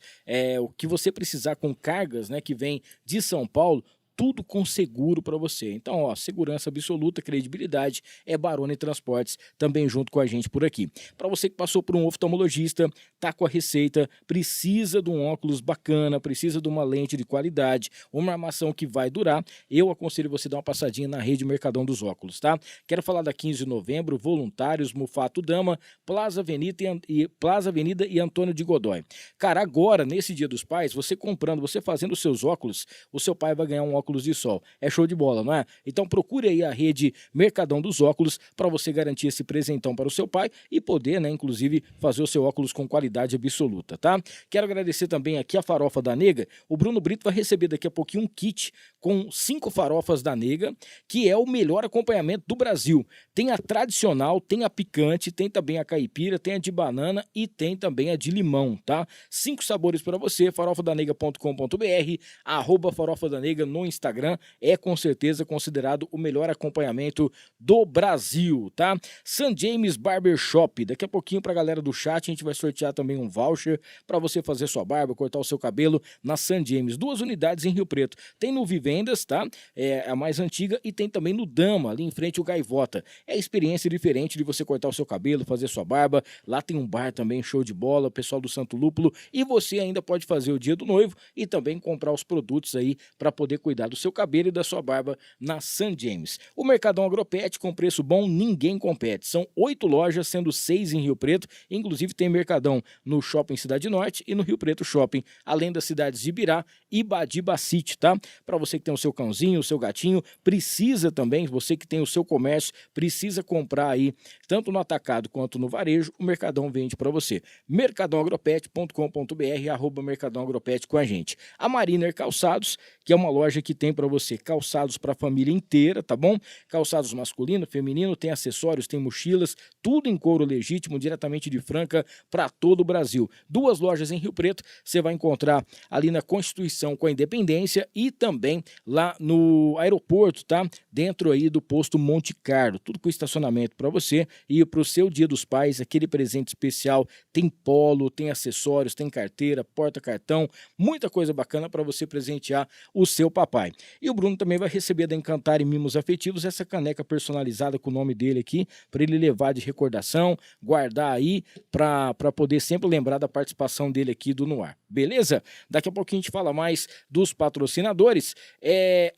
o que você precisar com cargas, né, que vem de São Paulo, tudo com seguro para você. Então, ó, segurança absoluta, credibilidade, é Baroni Transportes, também junto com a gente por aqui. Para você que passou por um oftalmologista, tá com a receita, precisa de um óculos bacana, precisa de uma lente de qualidade, uma armação que vai durar, eu aconselho você dar uma passadinha na rede Mercadão dos Óculos, tá? Quero falar da 15 de novembro, Voluntários, Mufato Dama, Plaza Avenida e Antônio de Godoy. Cara, agora, nesse Dia dos Pais, você comprando, você fazendo os seus óculos, o seu pai vai ganhar um óculos de sol. É show de bola, não é? Então procure aí a rede Mercadão dos Óculos para você garantir esse presentão para o seu pai e poder, né, inclusive, fazer o seu óculos com qualidade absoluta, tá? Quero agradecer também aqui a Farofa da Nega. O Bruno Brito vai receber daqui a pouquinho um kit com 5 farofas da Nega, que é o melhor acompanhamento do Brasil. Tem a tradicional, tem a picante, tem também a caipira, tem a de banana e tem também a de limão, tá? 5 sabores para você, farofadanega.com.br, @farofadanega no Instagram, é com certeza considerado o melhor acompanhamento do Brasil, tá? St. James Barbershop, daqui a pouquinho pra galera do chat a gente vai sortear também um voucher para você fazer sua barba, cortar o seu cabelo na St. James, 2 unidades em Rio Preto, tem no Vivendas, tá? É a mais antiga e tem também no Dama, ali em frente ao Gaivota, é experiência diferente de você cortar o seu cabelo, fazer sua barba, lá tem um bar também, show de bola, o pessoal do Santo Lúpulo, e você ainda pode fazer o dia do noivo e também comprar os produtos aí para poder cuidar do seu cabelo e da sua barba na St. James. O Mercadão Agropet com preço bom, ninguém compete. São 8 lojas, sendo 6 em Rio Preto, inclusive tem Mercadão no Shopping Cidade Norte e no Rio Preto Shopping, além das cidades de Ibirá e Badiba City, tá? Para você que tem o seu cãozinho, o seu gatinho, precisa também, você que tem o seu comércio, precisa comprar aí, tanto no atacado quanto no varejo, o Mercadão vende para você. mercadãoagropet.com.br, Mercadão Agropet com a gente. A Mariner Calçados, que é uma loja que tem para você calçados para a família inteira, tá bom? Calçados masculino, feminino, tem acessórios, tem mochilas, tudo em couro legítimo, diretamente de Franca para todo o Brasil. 2 lojas em Rio Preto, você vai encontrar ali na Constituição com a Independência e também lá no aeroporto, tá? Dentro aí do posto Monte Carlo, tudo com estacionamento para você e para o seu Dia dos Pais, aquele presente especial, tem polo, tem acessórios, tem carteira, porta-cartão, muita coisa bacana para você presentear o seu papai. E o Bruno também vai receber da Encantar e Mimos Afetivos essa caneca personalizada com o nome dele aqui, para ele levar de recordação, guardar aí, para poder sempre lembrar da participação dele aqui do No Ar. Beleza? Daqui a pouquinho a gente fala mais dos patrocinadores.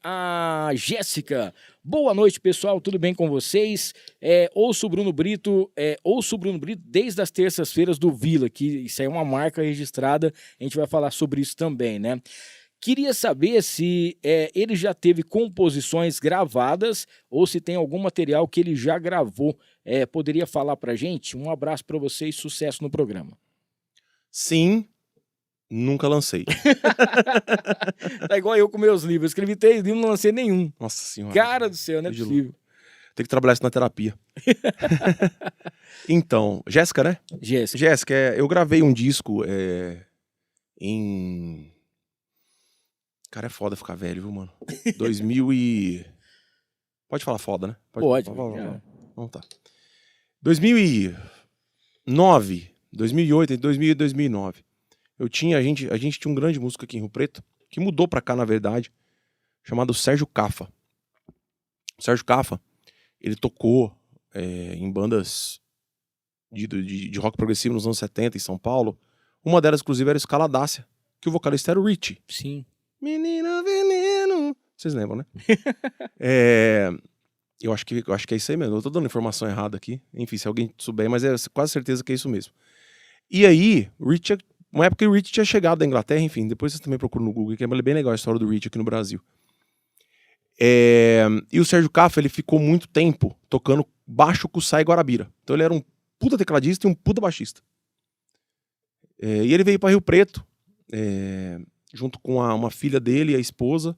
A Jéssica. Boa noite, pessoal, tudo bem com vocês? Ouço o Bruno Brito desde as terças-feiras do Vila, que isso aí é uma marca registrada, a gente vai falar sobre isso também, né? Queria saber se ele já teve composições gravadas ou se tem algum material que ele já gravou. Poderia falar pra gente? Um abraço pra vocês, sucesso no programa. Sim, nunca lancei. Tá igual eu com meus livros. Escrevi 3 livros e não lancei nenhum. Nossa senhora. Cara do céu, não é possível. Tem que trabalhar isso na terapia. Então, Jéssica, né? Jéssica, eu gravei um disco em... Cara, é foda ficar velho, viu, mano? 2000 e... Pode falar foda, né? Pode. Não tá. 2009, 2008, 2000 e 2009. A gente tinha um grande músico aqui em Rio Preto, que mudou pra cá, na verdade, chamado Sérgio Cafa. O Sérgio Cafa, ele tocou em bandas de rock progressivo nos anos 70 em São Paulo. Uma delas, inclusive, era Escaladácia, que o vocalista era o Richie. Sim. Menina Veneno. Vocês lembram, né? Eu acho que é isso aí mesmo. Eu tô dando informação errada aqui. Enfim, se alguém souber, mas é quase certeza que é isso mesmo. E aí, uma época que o Richie tinha chegado da Inglaterra, enfim, depois vocês também procuram no Google, que é bem legal a história do Richie aqui no Brasil. E o Sérgio Cafa, ele ficou muito tempo tocando baixo com o Sai Guarabira. Então ele era um puta tecladista e um puta baixista. E ele veio pra Rio Preto, junto com uma filha dele e a esposa,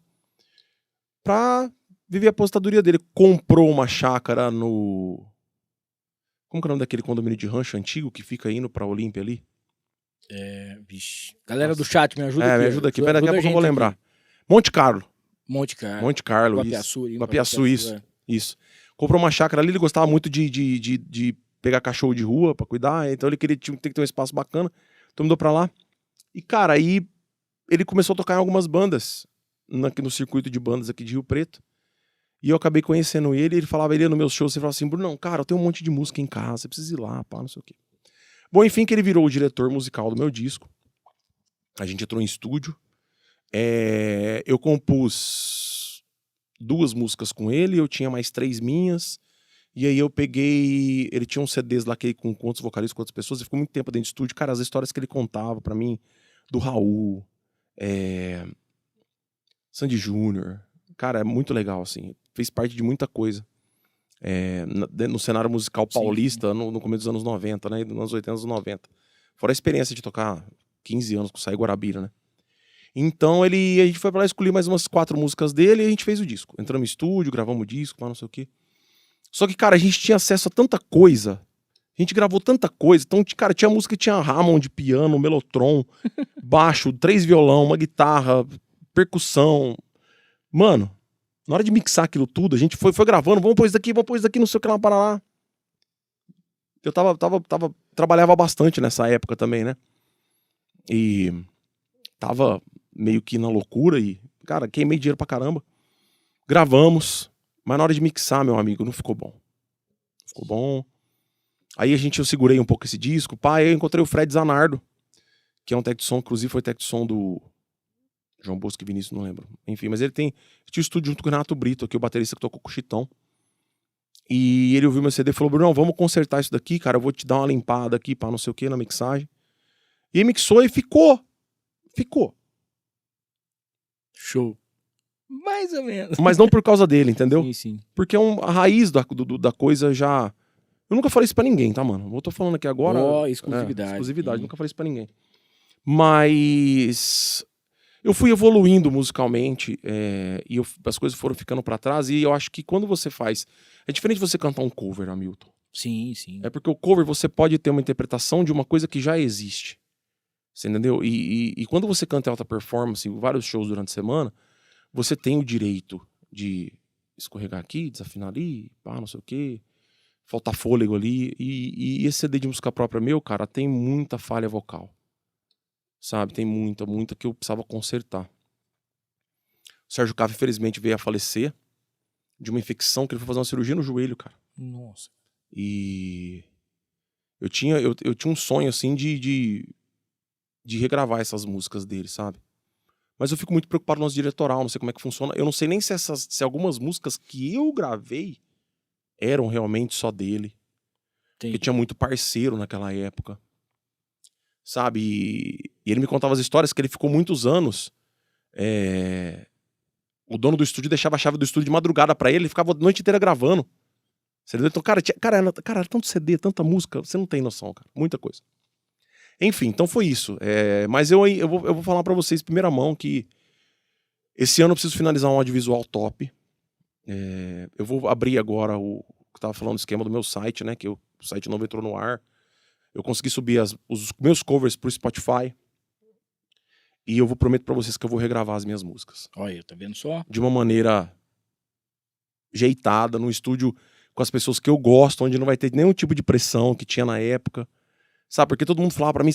pra viver a aposentadoria dele. Comprou uma chácara no... Como que é o nome daquele condomínio de rancho antigo que fica indo pra Olímpia ali? Vixe. Galera do chat, me ajuda aqui. Me ajuda aqui. Daqui a pouco eu vou lembrar. Aqui. Monte Carlo, Guapiaçu, isso. Comprou uma chácara ali, ele gostava muito de pegar cachorro de rua pra cuidar, então ele tinha que ter um espaço bacana, então mudou pra lá. E, cara, aí ele começou a tocar em algumas bandas no circuito de bandas aqui de Rio Preto. E eu acabei conhecendo ele, ele falava, ele ia no meu show, você falava assim, Brunão, cara, eu tenho um monte de música em casa, você precisa ir lá, pá, não sei o quê. Bom, enfim, que ele virou o diretor musical do meu disco. A gente entrou em estúdio. Eu compus 2 músicas com ele, eu tinha mais 3 minhas. E aí eu peguei... Ele tinha uns CDs lá que com outros vocalistas, com outras pessoas, e ficou muito tempo dentro de estúdio. Cara, as histórias que ele contava pra mim, do Raul, Sandy Júnior, cara, é muito legal, assim. Fez parte de muita coisa. No cenário musical paulista, sim. No começo dos anos 90, né? Nos anos 80, anos 90. Fora a experiência de tocar 15 anos com o Saí Guarabira, né? Então a gente foi pra lá escolher mais umas 4 músicas dele e a gente fez o disco. Entramos no estúdio, gravamos o disco, não sei o quê. Só que, cara, a gente tinha acesso a tanta coisa. A gente gravou tanta coisa. Então, cara, tinha música que tinha Hammond, piano, melotron, baixo, 3 violão, uma guitarra, percussão. Mano, na hora de mixar aquilo tudo, a gente foi gravando, vamos pôr isso daqui, não sei o que lá, para lá. Eu trabalhava bastante nessa época também, né? E tava meio que na loucura e, cara, queimei dinheiro pra caramba. Gravamos, mas na hora de mixar, meu amigo, não ficou bom. Ficou bom. Aí eu segurei um pouco esse disco, pá, aí eu encontrei o Fred Zanardo, que é um técnico de som, inclusive foi técnico de som do João Bosco e Vinícius, não lembro. Enfim, mas ele tinha o estúdio junto com o Renato Brito, aqui, o baterista que tocou com o Chitão. E ele ouviu meu CD e falou, Bruno, vamos consertar isso daqui, cara, eu vou te dar uma limpada aqui, pá, não sei o que, na mixagem. E mixou e ficou. Show. Mais ou menos. Mas não por causa dele, entendeu? Sim, sim. Porque a raiz da coisa já... Eu nunca falei isso pra ninguém, tá, mano? Eu tô falando aqui agora... Exclusividade. Exclusividade, nunca falei isso pra ninguém. Mas... Eu fui evoluindo musicalmente e as coisas foram ficando pra trás e eu acho que quando você faz... É diferente de você cantar um cover, Hamilton. Sim, sim. É porque o cover você pode ter uma interpretação de uma coisa que já existe. Você entendeu? E quando você canta em alta performance, vários shows durante a semana, você tem o direito de escorregar aqui, desafinar ali, pá, não sei o quê, faltar fôlego ali. E esse CD de música própria meu, cara, tem muita falha vocal. Sabe? Tem muita que eu precisava consertar. O Sérgio Cava, infelizmente, veio a falecer de uma infecção que ele foi fazer uma cirurgia no joelho, cara. Nossa. E eu tinha um sonho, assim, de regravar essas músicas dele, sabe? Mas eu fico muito preocupado no nosso diretoral, não sei como é que funciona. Eu não sei nem se algumas músicas que eu gravei eram realmente só dele. Porque tinha muito parceiro naquela época. Sabe? E ele me contava as histórias que ele ficou muitos anos. O dono do estúdio deixava a chave do estúdio de madrugada pra ele ficava a noite inteira gravando. Você entendeu? Então, cara, era tanto CD, tanta música, você não tem noção, cara. Muita coisa. Enfim, então foi isso. Mas eu vou falar pra vocês, em primeira mão, que esse ano eu preciso finalizar um audiovisual top. Eu vou abrir agora que eu tava falando do esquema do meu site, né? Que o site novo entrou no ar. Eu consegui subir os meus covers pro Spotify. E eu prometo pra vocês que eu vou regravar as minhas músicas. Olha, tá vendo só? De uma maneira ajeitada, num estúdio com as pessoas que eu gosto, onde não vai ter nenhum tipo de pressão que tinha na época. Sabe, porque todo mundo falava pra mim,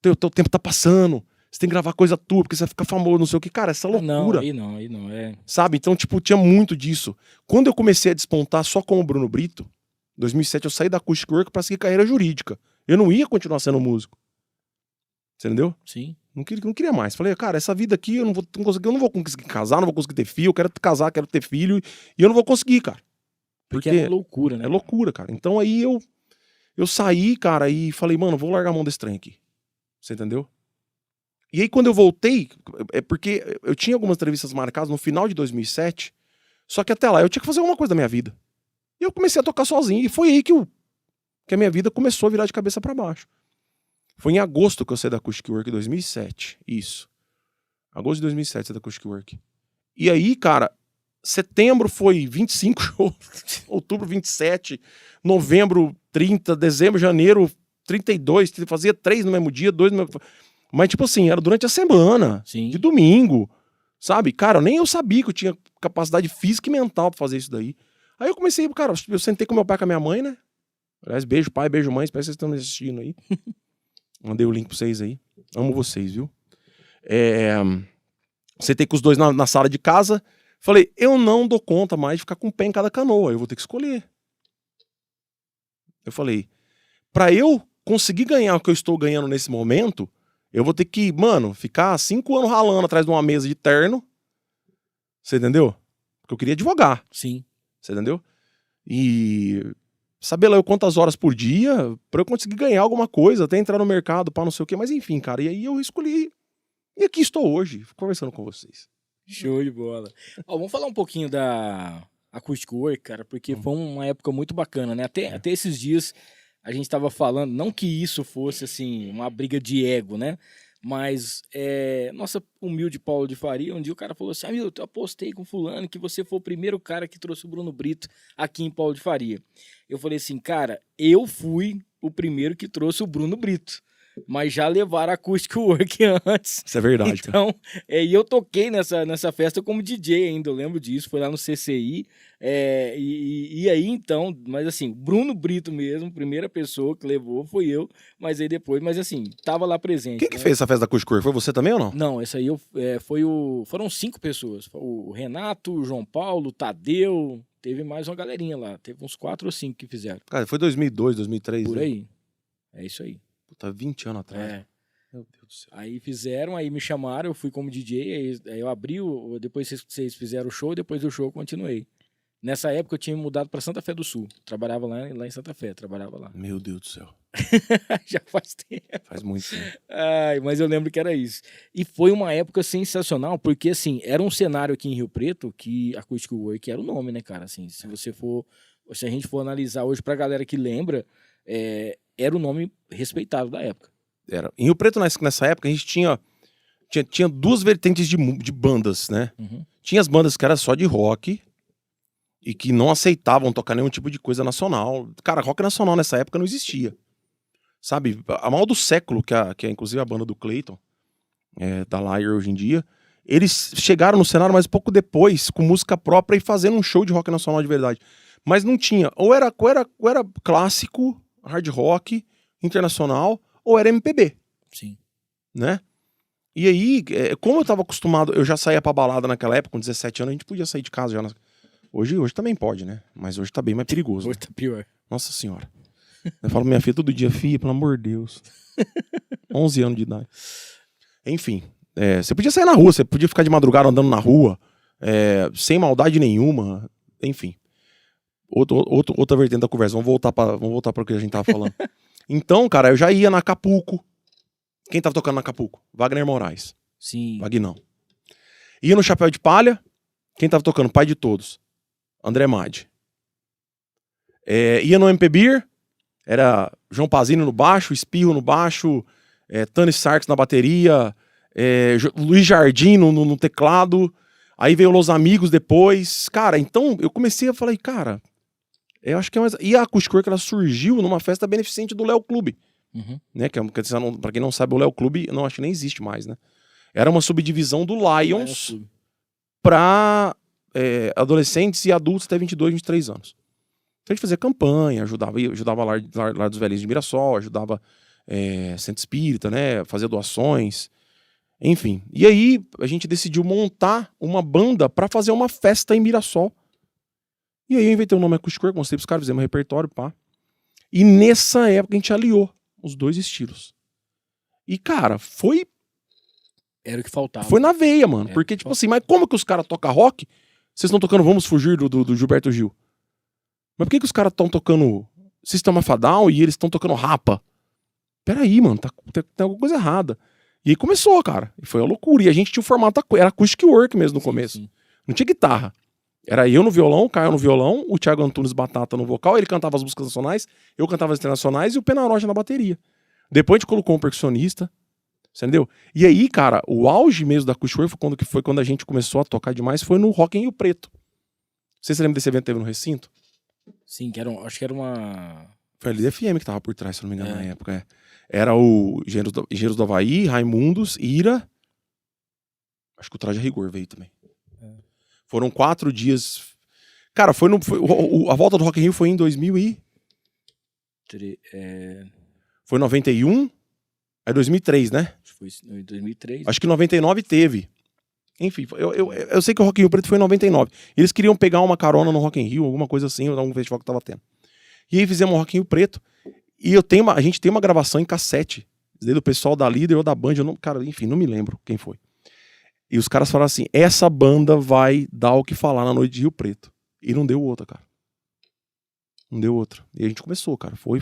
teu tempo tá passando, você tem que gravar coisa tua, porque você vai ficar famoso, não sei o que. Cara, essa loucura. Não, aí não, Sabe, então, tipo, tinha muito disso. Quando eu comecei a despontar só com o Bruno Brito, em 2007 eu saí da Acoustic Work pra seguir carreira jurídica. Eu não ia continuar sendo músico. Você entendeu? Sim. Não queria mais. Falei, cara, essa vida aqui eu não vou conseguir casar, não vou conseguir ter filho, eu quero casar, quero ter filho, e eu não vou conseguir, cara. Porque é loucura, né? É loucura, cara. Então aí eu saí, cara, e falei, mano, vou largar a mão desse trem aqui. Você entendeu? E aí quando eu voltei, porque eu tinha algumas entrevistas marcadas no final de 2007, só que até lá eu tinha que fazer alguma coisa da minha vida. E eu comecei a tocar sozinho, e foi aí que a minha vida começou a virar de cabeça pra baixo. Foi em agosto que eu saí da Acoustic Work, 2007. Isso. Agosto de 2007, saí da Acoustic Work. E aí, cara, setembro foi 25 shows, outubro 27, novembro 30, dezembro, janeiro 32, fazia 3 no mesmo dia, 2 no mesmo... Mas tipo assim, era durante a semana, Sim. De domingo, sabe? Cara, nem eu sabia que eu tinha capacidade física e mental pra fazer isso daí. Aí eu comecei, cara, eu sentei com meu pai e com a minha mãe, né? Aliás, beijo pai, beijo mãe, espero que vocês estão me assistindo aí. Mandei o link pra vocês aí. Amo vocês, viu? Sentei com os dois na sala de casa. Falei, eu não dou conta mais de ficar com o pé em cada canoa. Eu vou ter que escolher. Eu falei, pra eu conseguir ganhar o que eu estou ganhando nesse momento, eu vou ter que, mano, ficar 5 anos ralando atrás de uma mesa de terno. Você entendeu? Porque eu queria advogar. Sim. Você entendeu? E saber lá eu quantas horas por dia pra eu conseguir ganhar alguma coisa, até entrar no mercado, pra não sei o quê. Mas enfim, cara, e aí eu escolhi. E aqui estou hoje, conversando com vocês. Show de bola. Ó, vamos falar um pouquinho da Acoustic Work, cara, porque foi uma época muito bacana, né? Até esses dias a gente tava falando, não que isso fosse, assim, uma briga de ego, né? Mas, nossa humilde Paulo de Faria, um dia o cara falou assim, Hamilton, eu apostei com fulano que você foi o primeiro cara que trouxe o Bruno Brito aqui em Paulo de Faria. Eu falei assim, cara, eu fui o primeiro que trouxe o Bruno Brito. Mas já levaram a Acoustic Work antes. Isso é verdade, cara. Então, e eu toquei nessa festa como DJ ainda, eu lembro disso, foi lá no CCI. E aí, então, mas assim, o Bruno Brito mesmo, primeira pessoa que levou foi eu, mas aí depois, mas assim, tava lá presente. Quem que né? fez essa festa da Acoustic Work? Foi você também ou não? Não, essa aí foram 5 pessoas. O Renato, o João Paulo, o Tadeu, teve mais uma galerinha lá, teve uns 4 ou 5 que fizeram. Cara, foi 2002, 2003. Por né? aí. É isso aí. Puta, 20 anos atrás. É. Meu Deus do céu. Aí fizeram, aí me chamaram, eu fui como DJ, aí eu abri, depois vocês fizeram o show, depois do show eu continuei. Nessa época eu tinha mudado para Santa Fé do Sul, trabalhava lá em Santa Fé, trabalhava lá. Meu Deus do céu. Já faz tempo. Faz muito tempo. Ai, mas eu lembro que era isso. E foi uma época sensacional, porque assim, era um cenário aqui em Rio Preto que Acoustic Work era o nome, né, cara? Assim, se a gente for analisar hoje pra galera que lembra, era o nome respeitado da época. Era. Em Rio Preto, nessa época, a gente tinha 2 vertentes de bandas, né? Uhum. Tinha as bandas que eram só de rock e que não aceitavam tocar nenhum tipo de coisa nacional. Cara, rock nacional nessa época não existia. Sabe? A Mal do Século, que é inclusive a banda do Clayton, da Liar hoje em dia, eles chegaram no cenário, mas pouco depois, com música própria e fazendo um show de rock nacional de verdade. Mas não tinha. Ou era clássico, hard rock, internacional, ou era MPB. Sim. Né? E aí, como eu tava acostumado, eu já saía pra balada naquela época, com 17 anos, a gente podia sair de casa já. Hoje também pode, né? Mas hoje tá bem mais perigoso. Hoje tá pior. Nossa senhora. Eu falo pra minha filha todo dia, filha, pelo amor de Deus. 11 anos de idade. Enfim, você podia sair na rua, você podia ficar de madrugada andando na rua, sem maldade nenhuma, enfim. Outra vertente da conversa, vamos voltar para o que a gente tava falando. Então, cara, eu já ia na Acapulco. Quem tava tocando na Acapulco? Wagner Moraes. Sim. Vagnão. Ia no Chapéu de Palha. Quem tava tocando? Pai de Todos. André Madi. Ia no MP Beer. Era João Pazini no baixo, Espirro no baixo, Tani Sarks na bateria, Luiz Jardim no teclado. Aí veio Los Amigos depois. Cara, então eu comecei a falar, cara, eu acho que é mais... E a Acoustic Work, ela surgiu numa festa beneficente do Léo Clube. Uhum. Né? Pra quem não sabe, o Léo Clube, não, acho que nem existe mais, né? Era uma subdivisão do Lions pra adolescentes e adultos até 22, 23 anos. Então a gente fazia campanha, ajudava Lar dos Velhinhos de Mirassol, ajudava Centro Espírita, né? Fazia doações, enfim. E aí a gente decidiu montar uma banda pra fazer uma festa em Mirassol. E aí eu inventei o nome Acoustic Work, mostrei pros caras, fizemos um repertório, pá. E nessa época a gente aliou os 2 estilos. E, cara, foi... Era o que faltava. Foi na veia, mano. Porque, tipo assim, mas como que os caras tocam rock? Vocês estão tocando Vamos Fugir do Gilberto Gil. Mas por que os caras estão tocando System of a Down e eles estão tocando Rapa? Peraí, mano, tem alguma coisa errada. E aí começou, cara. E foi uma loucura. E a gente tinha o formato, era Acoustic Work mesmo no começo. Sim. Não tinha guitarra. Era eu no violão, o Caio no violão, o Thiago Antunes Batata no vocal, ele cantava as músicas nacionais, eu cantava as internacionais e o Penaroja na bateria. Depois a gente colocou um percussionista, entendeu? E aí, cara, o auge mesmo da Acoustic Work foi quando a gente começou a tocar demais, foi no Rock em Rio Preto. Você se lembra desse evento que teve no recinto? Sim, acho que era uma... Foi a LDFM que tava por trás, se não me engano, na época. Era o Engenheiros do Havaí, Raimundos, Ira. Acho que o Traje a Rigor veio também. Foram 4 dias. Cara, a volta do Rock in Rio foi em 2000 e... Foi em 91. Aí 2003, né? Foi em 2003. Acho que em 99 teve. Enfim, eu sei que o Rock in Rio Preto foi em 99. Eles queriam pegar uma carona no Rock in Rio, alguma coisa assim, ou algum festival que tava tendo. E aí fizemos o Rock in Rio Preto. E a gente tem uma gravação em cassete, do pessoal da Líder ou da Band, cara, enfim, não me lembro quem foi. E os caras falaram assim, essa banda vai dar o que falar na noite de Rio Preto. E não deu outra, cara. Não deu outra. E a gente começou, cara. Foi.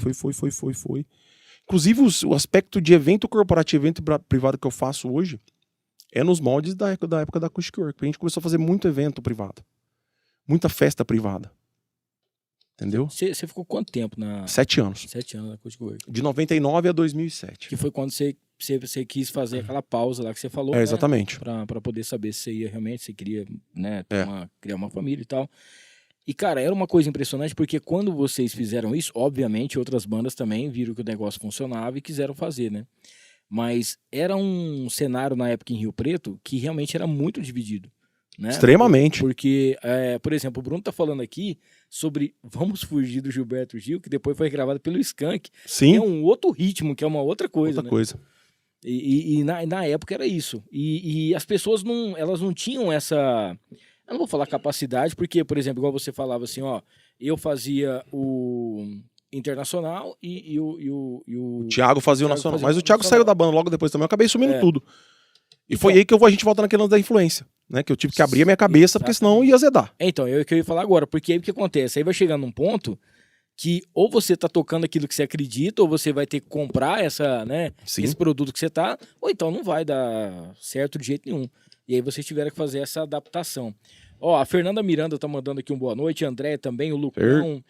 Inclusive, o aspecto de evento corporativo, evento privado que eu faço hoje, é nos moldes da época da Acoustic Work. A gente começou a fazer muito evento privado. Muita festa privada. Entendeu? Você ficou quanto tempo na... 7 anos. 7 anos na Acoustic Work. De 99 a 2007. Que foi quando você quis fazer aquela pausa lá que você falou, É, exatamente. Né? Pra poder saber se você ia realmente, se queria, né, criar uma família e tal. E, cara, era uma coisa impressionante porque quando vocês fizeram isso, obviamente outras bandas também viram que o negócio funcionava e quiseram fazer, né? Mas era um cenário na época em Rio Preto que realmente era muito dividido. Né? Extremamente. Porque, por exemplo, o Bruno tá falando aqui sobre Vamos Fugir do Gilberto Gil, que depois foi gravado pelo Skank. Sim. Que é um outro ritmo, que é uma outra coisa. Outra coisa. E na época era isso. E as pessoas elas não tinham essa... Eu não vou falar capacidade, porque, por exemplo, igual você falava assim, ó, eu fazia o Internacional e o Thiago fazia o Nacional. Mas o Thiago saiu da banda logo depois também, eu acabei sumindo tudo. E foi aí que a gente volta naquele lance da influência, né? Que eu tive que abrir a minha cabeça, porque senão ia azedar. Então, eu ia falar agora, porque aí o que acontece? Aí vai chegar num ponto que ou você tá tocando aquilo que você acredita, ou você vai ter que comprar esse produto que você tá, ou então não vai dar certo de jeito nenhum. E aí vocês tiveram que fazer essa adaptação. Ó, a Fernanda Miranda tá mandando aqui um boa noite, André também, o Lucão.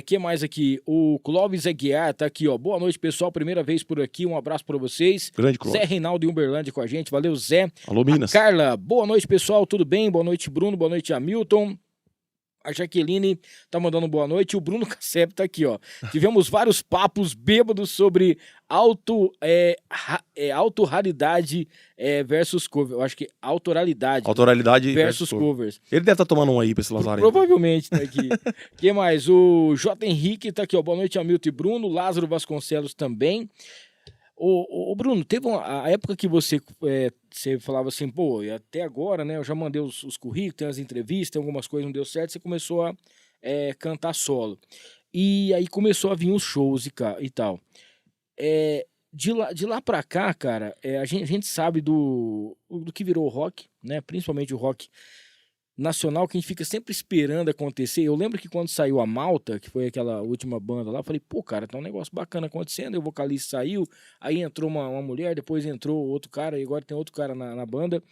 Que mais aqui? O Clóvis Aguiar tá aqui, ó. Boa noite, pessoal. Primeira vez por aqui, um abraço pra vocês. Grande Clóvis. Zé Reinaldo em Uberlândia com a gente. Valeu, Zé. Alô, Minas. Carla, boa noite, pessoal. Tudo bem? Boa noite, Bruno. Boa noite, Hamilton. A Jaqueline tá mandando boa noite. O Bruno Cassep tá aqui, ó. Tivemos vários papos bêbados sobre autoralidade versus cover. Eu acho que autoralidade. Autoralidade versus covers. Ele deve estar tomando um aí pra esse Lazareno. Provavelmente tá aqui. Quem mais? O J. Henrique tá aqui, ó. Boa noite, Hamilton e Bruno. Lázaro Vasconcelos também. Ô Bruno, teve a época que você falava assim, pô, e até agora, né, eu já mandei os currículos, tem as entrevistas, tem algumas coisas não deu certo, você começou a cantar solo. E aí começou a vir os shows e tal. De lá pra cá, cara, a gente sabe do que virou o rock, né, principalmente o rock nacional, que a gente fica sempre esperando acontecer. Eu lembro que quando saiu a Malta, que foi aquela última banda lá, eu falei, pô, cara, tá um negócio bacana acontecendo, o vocalista saiu, aí entrou uma mulher, depois entrou outro cara, e agora tem outro cara na banda.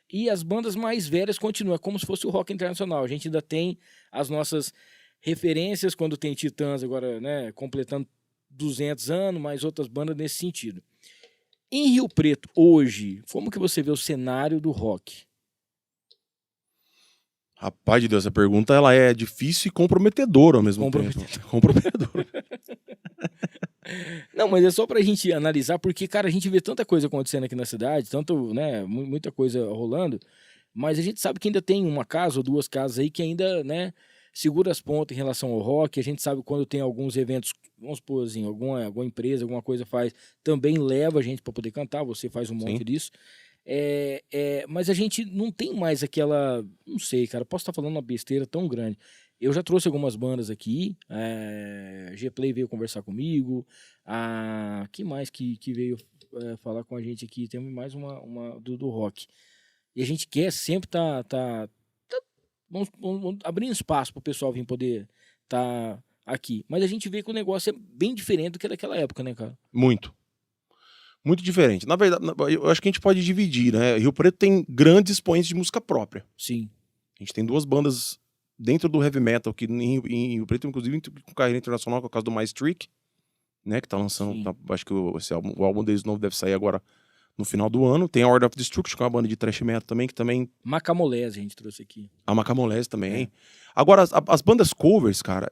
E as bandas mais velhas continuam, é como se fosse o rock internacional. A gente ainda tem as nossas referências, quando tem Titãs agora, né, completando 200 anos, mais outras bandas nesse sentido. Em Rio Preto, hoje, como que você vê o cenário do rock? Rapaz de Deus, essa pergunta ela é difícil e comprometedora ao mesmo tempo. Comprometedora. Não, mas é só pra gente analisar, porque, cara, a gente vê tanta coisa acontecendo aqui na cidade, tanto, né, muita coisa rolando, mas a gente sabe que ainda tem uma casa ou duas casas aí que ainda, né, segura as pontas em relação ao rock. A gente sabe quando tem alguns eventos, vamos supor assim, alguma empresa, alguma coisa faz, também leva a gente pra poder cantar, você faz um monte disso. Mas a gente não tem mais aquela... Não sei, cara, posso estar falando uma besteira tão grande. Eu já trouxe algumas bandas aqui, G-Play veio conversar comigo, que mais que veio falar com a gente aqui? Temos mais uma do rock. E a gente quer sempre vamos abrir espaço para o pessoal vir poder estar aqui. Mas a gente vê que o negócio é bem diferente do que daquela época, né, cara? Muito diferente. Na verdade, eu acho que a gente pode dividir, né? Rio Preto tem grandes expoentes de música própria. Sim. A gente tem duas bandas dentro do heavy metal, que em Rio Preto, inclusive, com carreira internacional, que é o caso do Mais Trick, né? Que tá lançando, acho que o álbum deles novo deve sair agora no final do ano. Tem a Order of Destruction, que é uma banda de thrash metal também, que também... Macamolés a gente trouxe aqui. A Macamolés também. Agora, as bandas covers, cara,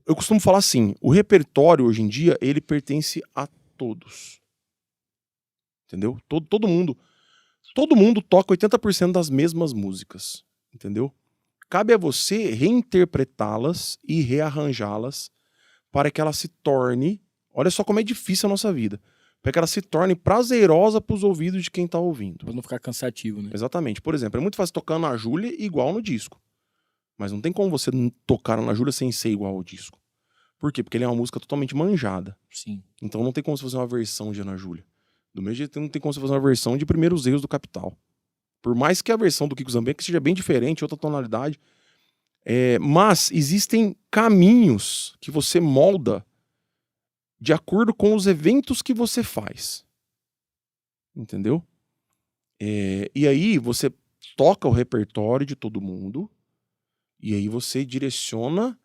eu costumo falar assim, o repertório hoje em dia, ele pertence a todos. Entendeu? Todo mundo toca 80% das mesmas músicas. Entendeu? Cabe a você reinterpretá-las e rearranjá-las para que ela se torne... Olha só como é difícil a nossa vida. para que ela se torne prazerosa pros ouvidos de quem tá ouvindo. Pra não ficar cansativo, né? Exatamente. Por exemplo, é muito fácil tocar na Júlia igual no disco. Mas não tem como você tocar na Júlia sem ser igual ao disco. Por quê? Porque ele é uma música totalmente manjada. Sim. Então não tem como você fazer uma versão de Ana Júlia. Do mesmo jeito, não tem como você fazer uma versão de Primeiros Erros do Capital. Por mais que a versão do Kiko Zambianchi seja bem diferente, outra tonalidade. Mas existem caminhos que você molda de acordo com os eventos que você faz. Entendeu? E aí você toca o repertório de todo mundo e aí você direciona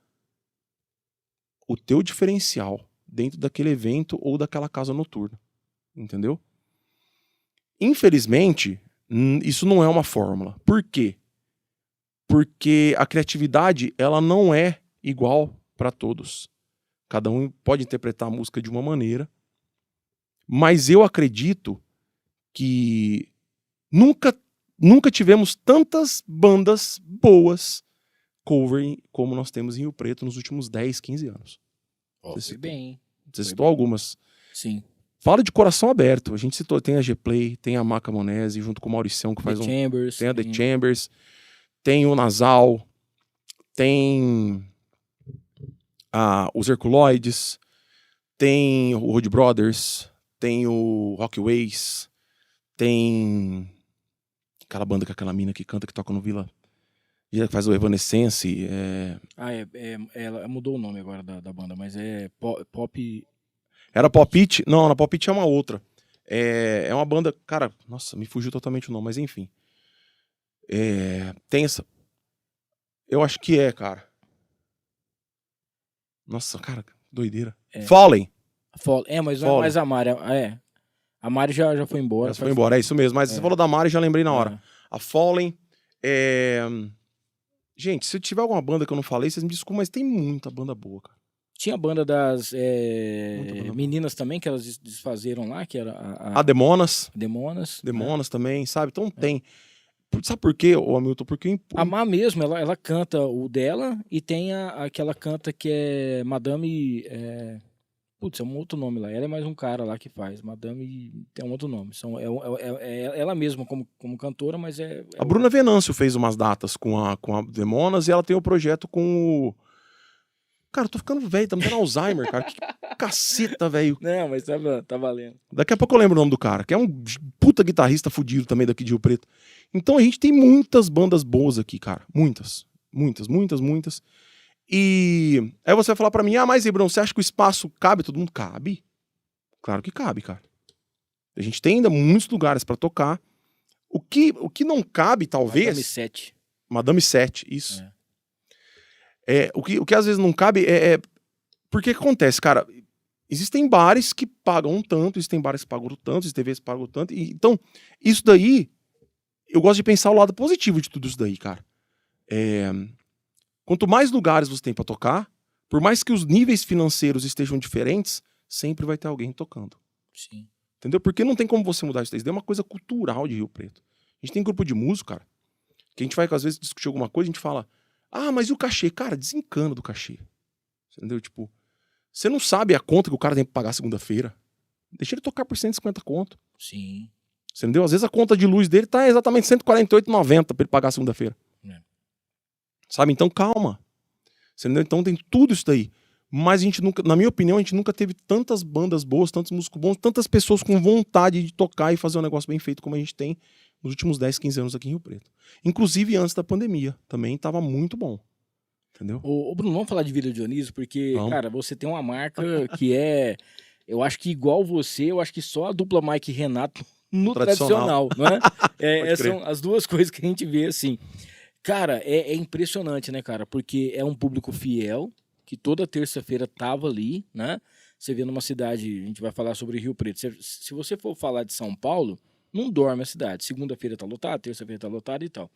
o teu diferencial dentro daquele evento ou daquela casa noturna. Entendeu? Infelizmente, isso não é uma fórmula. Por quê? Porque a criatividade, ela não é igual para todos. Cada um pode interpretar a música de uma maneira. Mas eu acredito que nunca tivemos tantas bandas boas cover como nós temos em Rio Preto nos últimos 10, 15 anos. Foi bem, hein? Você citou algumas. Sim. Fala de coração aberto. A gente citou, tem a G-Play, tem a Maca Monese, junto com o Mauricião, que faz The Chambers. Tem a The Chambers, tem o Nasal, tem os Herculoides, tem o Road Brothers, tem o Rockways, tem aquela banda com aquela mina que canta, que toca no Vila, que faz o Evanescence. Ela mudou o nome agora da banda, mas é pop... Era Pop It? Não, na Pop It é uma outra. É uma banda... Cara, nossa, me fugiu totalmente o nome, mas enfim. Tem essa... Eu acho que cara. Nossa, cara, doideira. Fallen. Mas não é mais a Mari. A Mari já foi embora. Já foi embora, é isso mesmo. Mas você falou da Mari, já lembrei na hora. A Fallen. Gente, se tiver alguma banda que eu não falei, vocês me desculpem, mas tem muita banda boa, cara. Tinha a banda das meninas também, que elas desfazeram lá, que era a Demonas. Demonas. Demonas também, sabe? Então tem. Sabe por quê, Hamilton? Porque... A Má mesmo, ela canta o dela e tem aquela canta que é Madame... Putz, é um outro nome lá. Ela é mais um cara lá que faz. Madame tem um outro nome. Ela mesma como cantora, mas a Bruna Venâncio fez umas datas com a Demonas e ela tem o projeto com o... Cara, eu tô ficando velho, tá me dando Alzheimer, cara. Que caceta, velho. Não, mas tá valendo. Daqui a pouco eu lembro o nome do cara, que é um puta guitarrista fudido também daqui de Rio Preto. Então a gente tem muitas bandas boas aqui, cara. Muitas. E aí você vai falar pra mim, mas Ibrão, você acha que o espaço cabe? Todo mundo cabe? Claro que cabe, cara. A gente tem ainda muitos lugares pra tocar. O que não cabe, talvez... Madame 7, isso. O que às vezes não cabe porque que acontece, cara? Existem bares que pagam tanto, existem bares que pagam tanto, existem TVs que pagam tanto. Então, isso daí, eu gosto de pensar o lado positivo de tudo isso daí, cara. Quanto mais lugares você tem pra tocar, por mais que os níveis financeiros estejam diferentes, sempre vai ter alguém tocando. Sim. Entendeu? Porque não tem como você mudar isso daí. Isso daí é uma coisa cultural de Rio Preto. A gente tem grupo de músico, cara, que a gente vai, às vezes, discutir alguma coisa, a gente fala... mas e o cachê? Cara, desencana do cachê. Entendeu? Tipo, você não sabe a conta que o cara tem pra pagar segunda-feira. Deixa ele tocar por 150 conto. Sim. Você entendeu? Às vezes a conta de luz dele tá exatamente 148,90 pra ele pagar segunda-feira. Sabe? Então calma. Você entendeu? Então tem tudo isso daí. Mas a gente nunca, na minha opinião, a gente nunca teve tantas bandas boas, tantos músicos bons, tantas pessoas com vontade de tocar e fazer um negócio bem feito como a gente tem nos últimos 10, 15 anos aqui em Rio Preto. Inclusive antes da pandemia, também tava muito bom. Entendeu? Ô Bruno, vamos falar de Vila Dionísio, porque, Vamos. cara, você tem uma marca que eu acho que igual você, eu acho que só a dupla Mike e Renato no tradicional, não é? São as duas coisas que a gente vê, assim. Cara, é impressionante, né, cara? Porque é um público fiel, que toda terça-feira tava ali, né? Você vê numa cidade, a gente vai falar sobre Rio Preto. Se você for falar de São Paulo, não dorme a cidade. Segunda-feira tá lotada, terça-feira tá lotada e tal.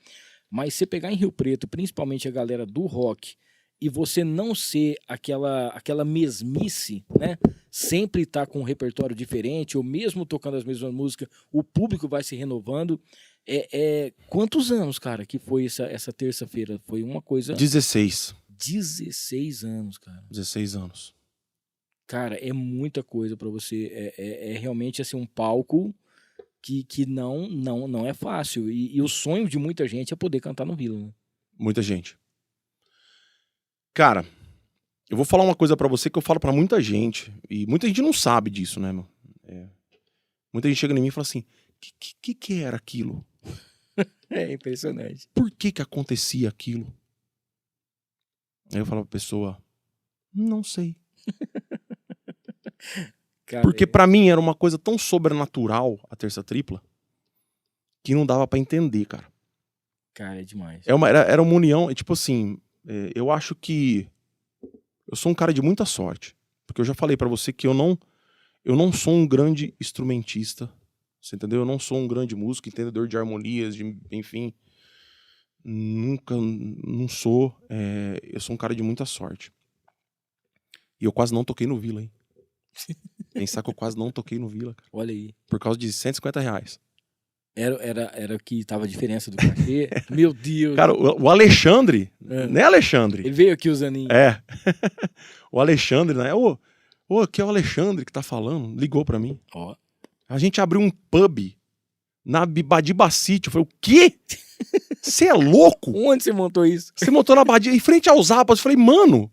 Mas você pegar em Rio Preto, principalmente a galera do rock, e você não ser aquela mesmice, né? Sempre tá com um repertório diferente, ou mesmo tocando as mesmas músicas, o público vai se renovando. Quantos anos, cara, que foi essa terça-feira? Foi uma coisa... 16 anos, cara. 16 anos. Cara, é muita coisa pra você. É realmente assim um palco que não é fácil. E o sonho de muita gente é poder cantar no Vila, né? Muita gente. Cara, eu vou falar uma coisa pra você que eu falo pra muita gente. E muita gente não sabe disso, né, meu? Muita gente chega em mim e fala assim, que era aquilo? É impressionante. Por que acontecia aquilo? Aí eu falo pra pessoa, não sei. Cara, Porque pra mim era uma coisa tão sobrenatural a terça tripla que não dava pra entender, cara. Cara, é demais. Era uma união, tipo assim, eu acho que eu sou um cara de muita sorte. Porque eu já falei pra você que eu não sou um grande instrumentista, você entendeu? Eu não sou um grande músico, entendedor de harmonias, enfim. Não sou. Eu sou um cara de muita sorte. E eu quase não toquei no Vila, hein? Pensar que eu quase não toquei no Vila, cara. Olha aí. Por causa de R$150. Era o que tava a diferença do cachê. Meu Deus. Cara, o Alexandre, né, Alexandre? Ele veio aqui os aninhos. O Alexandre, né? Aqui é o Alexandre que tá falando. Ligou pra mim. Ó. A gente abriu um pub na Badiba City. Eu falei, o quê? Você é louco? Onde você montou isso? Você montou na Badiba, em frente aos Zapas. Eu falei, mano,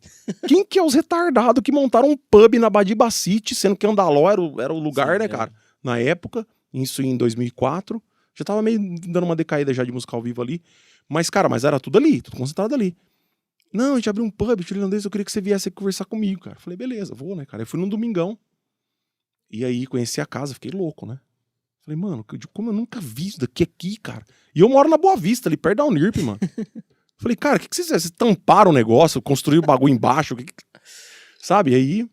quem que é os retardados que montaram um pub na Badiba City, sendo que Andaló era o lugar, né, cara? Na época, isso em 2004. Já tava meio dando uma decaída já de música ao vivo ali. Mas, cara, era tudo ali, tudo concentrado ali. Não, a gente abriu um pub, irlandês, eu queria que você viesse aqui conversar comigo, cara. Eu falei, beleza, vou, né, cara? Eu fui num domingão. E aí, conheci a casa, fiquei louco, né? Falei, mano, como eu nunca vi isso daqui aqui, cara? E eu moro na Boa Vista, ali perto da Unirp, mano. Falei, cara, o que vocês fizeram? Vocês tamparam o negócio, construíram o bagulho embaixo, sabe? E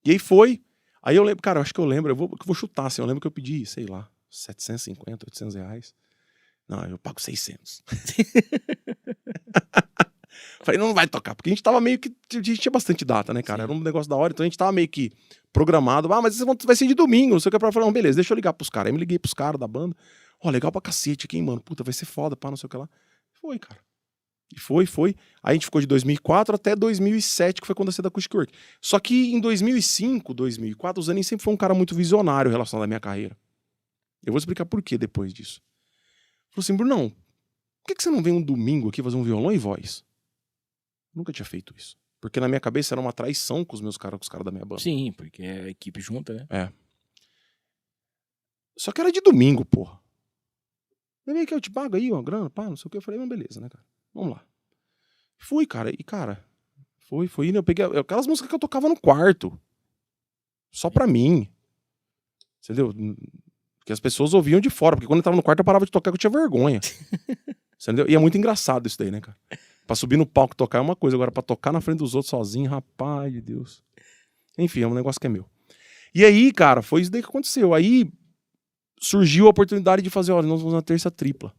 aí foi. Aí eu lembro, cara, eu acho que eu lembro, eu vou chutar, assim, eu lembro que eu pedi, sei lá, 750, 800 reais. Não, eu pago 600. Falei, não vai tocar, porque a gente tava meio que, a gente tinha bastante data, né, cara? Sim. Era um negócio da hora, então a gente tava meio que programado. Mas vai ser de domingo, não sei o que. Eu falei, não, beleza, deixa eu ligar pros caras. Aí me liguei pros caras da banda. Legal pra cacete aqui, hein, mano? Puta, vai ser foda, pá, não sei o que lá. Foi, cara. E foi. Aí a gente ficou de 2004 até 2007, que foi quando eu saí da Acoustic Work. Só que em 2005, 2004, o Zanin sempre foi um cara muito visionário em relação à minha carreira. Eu vou explicar por que depois disso. Falou assim, Brunão, por que você não vem um domingo aqui fazer um violão e voz? Nunca tinha feito isso. Porque na minha cabeça era uma traição com os caras da minha banda. Sim, porque é a equipe junta, né? Só que era de domingo, porra. Vem que eu te pago aí, ó, grana, pá, não sei o que. Eu falei, beleza, né, cara? Vamos lá. Fui, cara, e cara, foi, né? Eu peguei aquelas músicas que eu tocava no quarto. Só pra mim. Entendeu? Porque as pessoas ouviam de fora, porque quando eu tava no quarto eu parava de tocar, que eu tinha vergonha. Entendeu? E é muito engraçado isso daí, né, cara? Pra subir no palco e tocar é uma coisa, agora pra tocar na frente dos outros sozinho, rapaz de Deus. Enfim, é um negócio que é meu. E aí, cara, foi isso daí que aconteceu. Aí surgiu a oportunidade de fazer, olha, nós vamos na terça tripla.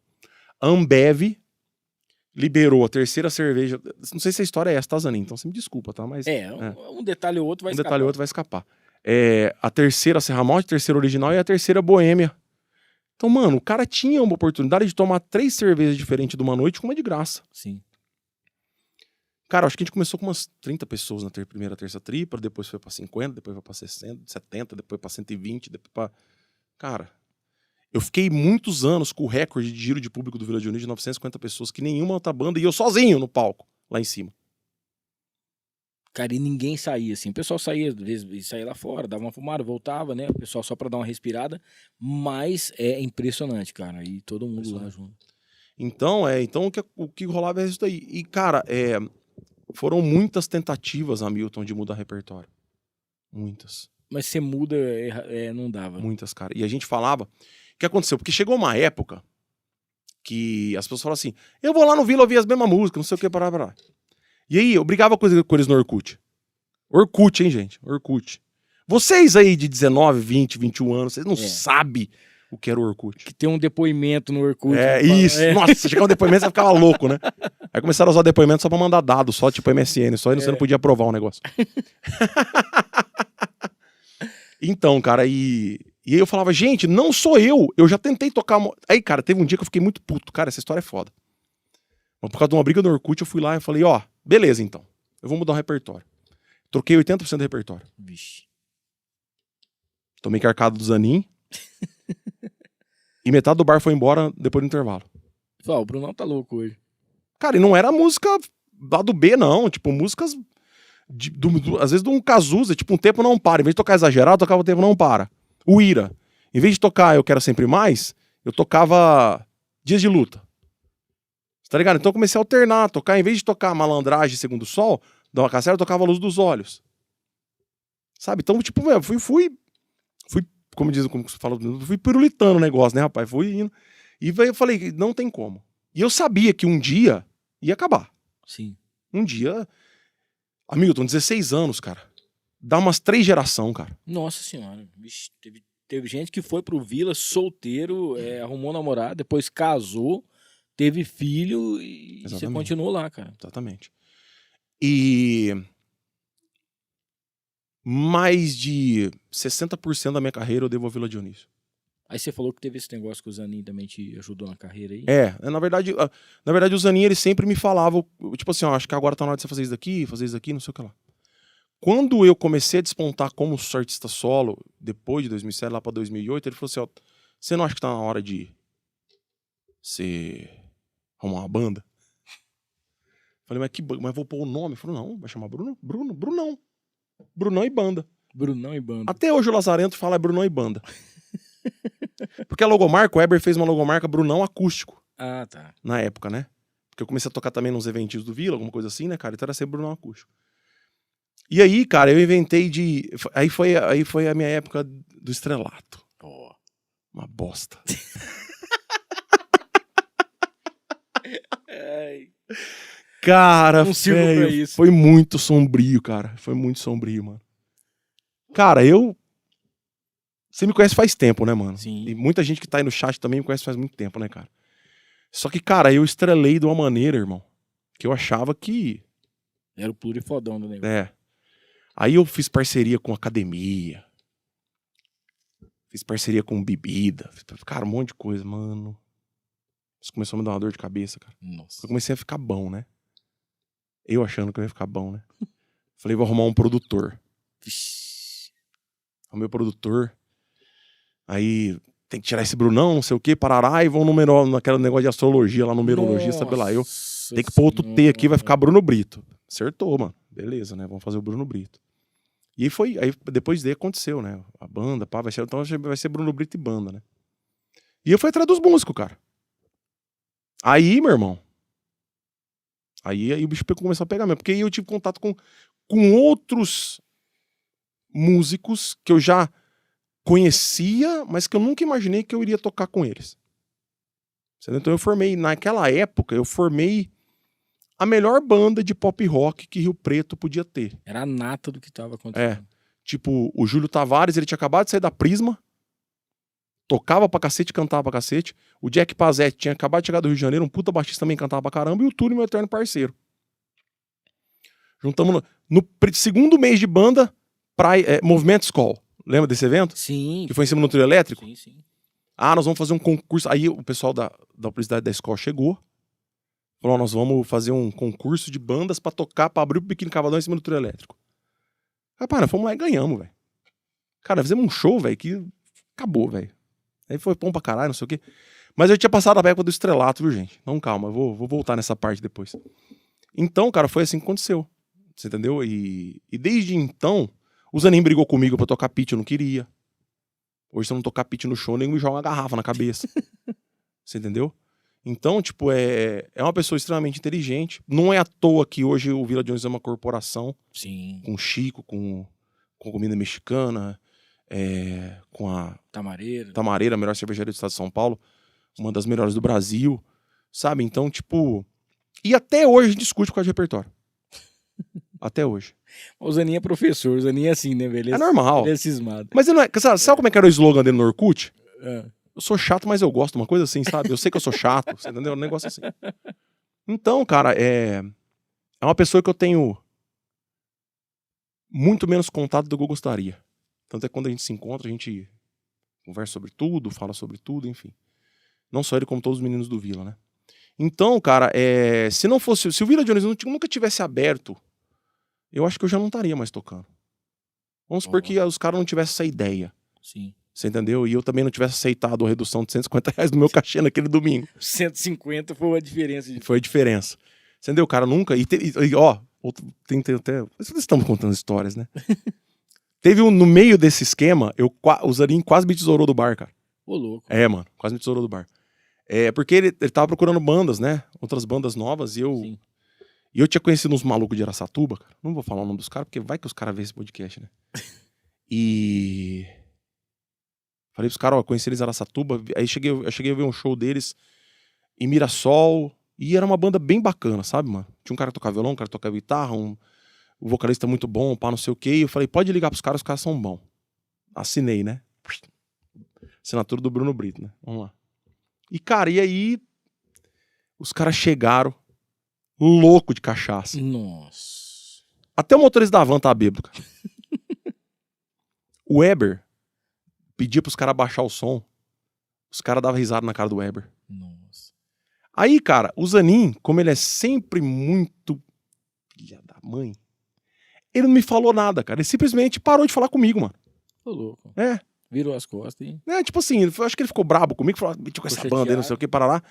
A Ambev liberou a terceira cerveja. Não sei se a história é essa, tá, Zanin? Então você me desculpa, tá? Mas, um detalhe ou outro vai escapar. Um detalhe ou outro vai escapar. A terceira Serra Malte, a terceira original e a terceira Boêmia. Então, mano, o cara tinha uma oportunidade de tomar 3 cervejas diferentes de uma noite com uma de graça. Sim. Cara, acho que a gente começou com umas 30 pessoas na primeira terça tripla, depois foi pra 50, depois foi pra 60, 70, depois pra 120, depois pra... Cara, eu fiquei muitos anos com o recorde de giro de público do Vila Dionísio de 950 pessoas, que nenhuma outra banda, e eu sozinho no palco, lá em cima. Cara, e ninguém saía, assim. O pessoal saía, às vezes, saía lá fora, dava uma fumada, voltava, né? O pessoal só pra dar uma respirada. Mas é impressionante, cara. E todo mundo lá junto. Então, o que rolava é isso daí. E, cara, foram muitas tentativas, Hamilton, de mudar repertório. Muitas. Mas você muda, não dava. Muitas, cara. E a gente falava... O que aconteceu? Porque chegou uma época que as pessoas falaram assim, eu vou lá no Vila ouvir as mesmas músicas, não sei o que, pará. E aí, eu brigava com eles no Orkut. Orkut, hein, gente? Orkut. Vocês aí de 19, 20, 21 anos, vocês não sabem o que era o Orkut. Que tem um depoimento no Orkut. Isso. Nossa, se chegar um depoimento, você ficava louco, né? Aí começaram a usar depoimento só pra mandar dados, só tipo MSN, só e você não podia aprovar um negócio. Então, cara, e aí eu falava, gente, não sou eu já tentei tocar... Aí, cara, teve um dia que eu fiquei muito puto. Cara, essa história é foda. Mas por causa de uma briga no Orkut, eu fui lá e falei, beleza, então. Eu vou mudar o repertório. Troquei 80% do repertório. Vixe. Tomei carcado do Zanin. E metade do bar foi embora depois do intervalo. Ó, o Brunão tá louco hoje. Cara, e não era música lá do B, não. Tipo, músicas... às vezes de um Cazuza, tipo, um tempo não para. Em vez de tocar exagerado, eu tocava o tempo não para. O Ira. Em vez de tocar Eu Quero Sempre Mais, eu tocava Dias de Luta. Tá ligado? Então eu comecei a alternar, tocar, em vez de tocar Malandragem Segundo Sol, da uma cassete, eu tocava Luz dos Olhos. Sabe? Então, tipo, fui como diz, como você fala, fui pirulitando o negócio, né, rapaz? Fui indo. E aí eu falei, não tem como. E eu sabia que um dia ia acabar. Sim. Um dia... Hamilton, 16 anos, cara. Dá umas 3 gerações, cara. Nossa senhora. Vixe, teve gente que foi pro Vila solteiro, arrumou namorado, depois casou, teve filho e você continuou lá, cara. Exatamente. E mais de 60% da minha carreira eu devo a Vila Dionísio. Aí você falou que teve esse negócio que o Zanin também te ajudou na carreira aí? Na verdade o Zanin, ele sempre me falava, tipo assim, ó, acho que agora tá na hora de você fazer isso daqui, não sei o que lá. Quando eu comecei a despontar como artista solo, depois de 2007, lá pra 2008, ele falou assim, ó, você não acha que tá na hora de você arrumar uma banda? Falei, mas vou pôr o nome? Ele falou, não, vai chamar Brunão e banda. Brunão e banda. Até hoje o Lazarento fala Brunão e banda. Porque a logomarca, o Weber fez uma logomarca Brunão acústico. Ah, tá. Na época, né? Porque eu comecei a tocar também nos eventinhos do Vila, alguma coisa assim, né, cara? Então era sempre Brunão acústico. E aí, cara, eu inventei de... Aí foi a minha época do estrelato. Oh. Uma bosta. Cara, velho, foi muito sombrio, cara. Foi muito sombrio, mano. Cara, você me conhece faz tempo, né, mano? Sim. E muita gente que tá aí no chat também me conhece faz muito tempo, né, cara? Só que, cara, eu estrelei de uma maneira, irmão, que eu achava que... Era o plurifodão do negócio. É. Aí eu fiz parceria com academia. Fiz parceria com bebida. Cara, um monte de coisa, mano. Isso começou a me dar uma dor de cabeça, cara. Nossa. Eu comecei a ficar bom, né? Eu achando que eu ia ficar bom, né? Falei, vou arrumar um produtor. O meu produtor. Aí tem que tirar esse Brunão, não sei o que, parará, e vão naquele negócio de astrologia lá, numerologia, sabe lá. Eu tem que pôr outro T aqui, vai ficar Bruno Brito. Acertou, mano. Beleza, né? Vamos fazer o Bruno Brito. E aí depois daí aconteceu, né? A banda, pá, então vai ser Bruno Brito e banda, né? E eu fui atrás dos músicos, cara. Aí, meu irmão. Aí o bicho começou a pegar mesmo. Porque aí eu tive contato com outros músicos que eu já conhecia, mas que eu nunca imaginei que eu iria tocar com eles. Então naquela época, eu formei a melhor banda de pop rock que Rio Preto podia ter. Era a nata do que tava acontecendo. Tipo, o Júlio Tavares, ele tinha acabado de sair da Prisma, tocava pra cacete, cantava pra cacete. O Jack Pazetti tinha acabado de chegar do Rio de Janeiro, um puta baixista também cantava pra caramba, e o Túlio, meu eterno parceiro. Juntamos no segundo mês de banda, Movimento School. Lembra desse evento? Sim. Que foi em cima do trio elétrico? Sim, sim. Ah, nós vamos fazer um concurso. Aí o pessoal da publicidade da escola chegou. Falou, nós vamos fazer um concurso de bandas pra tocar, pra abrir o Biquíni Cavadão em cima do trio elétrico. Rapaz, nós fomos lá e ganhamos, velho. Cara, fizemos um show, velho, que acabou, velho. Aí foi bom pra caralho, não sei o quê. Mas eu tinha passado a época do estrelato, viu, gente? Então calma, eu vou voltar nessa parte depois. Então, cara, foi assim que aconteceu. Você entendeu? E desde então, o Zanin brigou comigo pra tocar pitch, eu não queria. Hoje, se eu não tocar pitch no show, nem me joga uma garrafa na cabeça. Você entendeu? Então, tipo, é uma pessoa extremamente inteligente. Não é à toa que hoje o Vila Dionísio é uma corporação. Sim. Com Chico, com comida mexicana, com a Tamareira, a melhor cervejaria do estado de São Paulo, uma das melhores do Brasil, sabe? Então, tipo... E até hoje a gente discute por causa de repertório. Até hoje. O Zanin é professor, o Zanin é assim, né, velho? É normal. Ele é cismado. Mas ele não é... Sabe como é que era o slogan dele no Orkut? É. Eu sou chato, mas eu gosto. Uma coisa assim, sabe? Eu sei que eu sou chato, você entendeu? Um negócio assim. Então, cara, é uma pessoa que eu tenho muito menos contato do que eu gostaria. Tanto é que quando a gente se encontra, a gente conversa sobre tudo, fala sobre tudo, enfim. Não só ele, como todos os meninos do Vila, né? Então, cara, se o Vila Dionísio nunca tivesse aberto eu acho que eu já não estaria mais tocando. Vamos supor que os caras não tivessem essa ideia. Sim. Você entendeu? E eu também não tivesse aceitado a redução de R$ 150 do meu cachê naquele domingo. 150 foi a diferença. Foi a diferença. Entendeu? O cara nunca... ó, tem até... Vocês estamos contando histórias, né? Teve no meio desse esquema, o Zanin quase me tesourou do bar, cara. Ô, louco. É, mano, quase me tesourou do bar. Porque ele tava procurando bandas, né? Outras bandas novas, e eu tinha conhecido uns malucos de Araçatuba, cara. Não vou falar o nome dos caras, porque vai que os caras veem esse podcast, né? E... falei pros caras, ó, conheci eles em Araçatuba, aí eu cheguei a ver um show deles em Mirassol, e era uma banda bem bacana, sabe, mano? Tinha um cara que tocava violão, um cara que tocava guitarra, um vocalista muito bom, pá, não sei o quê, e eu falei, pode ligar pros caras, os caras são bons. Assinei, né? Assinatura do Bruno Brito, né? Vamos lá. E, cara, e aí os caras chegaram louco de cachaça. Nossa. Até o motorista da van tá bêbado, cara. O Weber pedia pros caras baixar o som. Os caras davam risada na cara do Weber. Nossa. Aí, cara, o Zanin, como ele é sempre muito filha da mãe, ele não me falou nada, cara. Ele simplesmente parou de falar comigo, mano. Ô, louco. É. Virou as costas, hein? Tipo assim, eu acho que ele ficou brabo comigo, falou, meti com essa Ficou banda aí, não sei chateado. o que, para lá.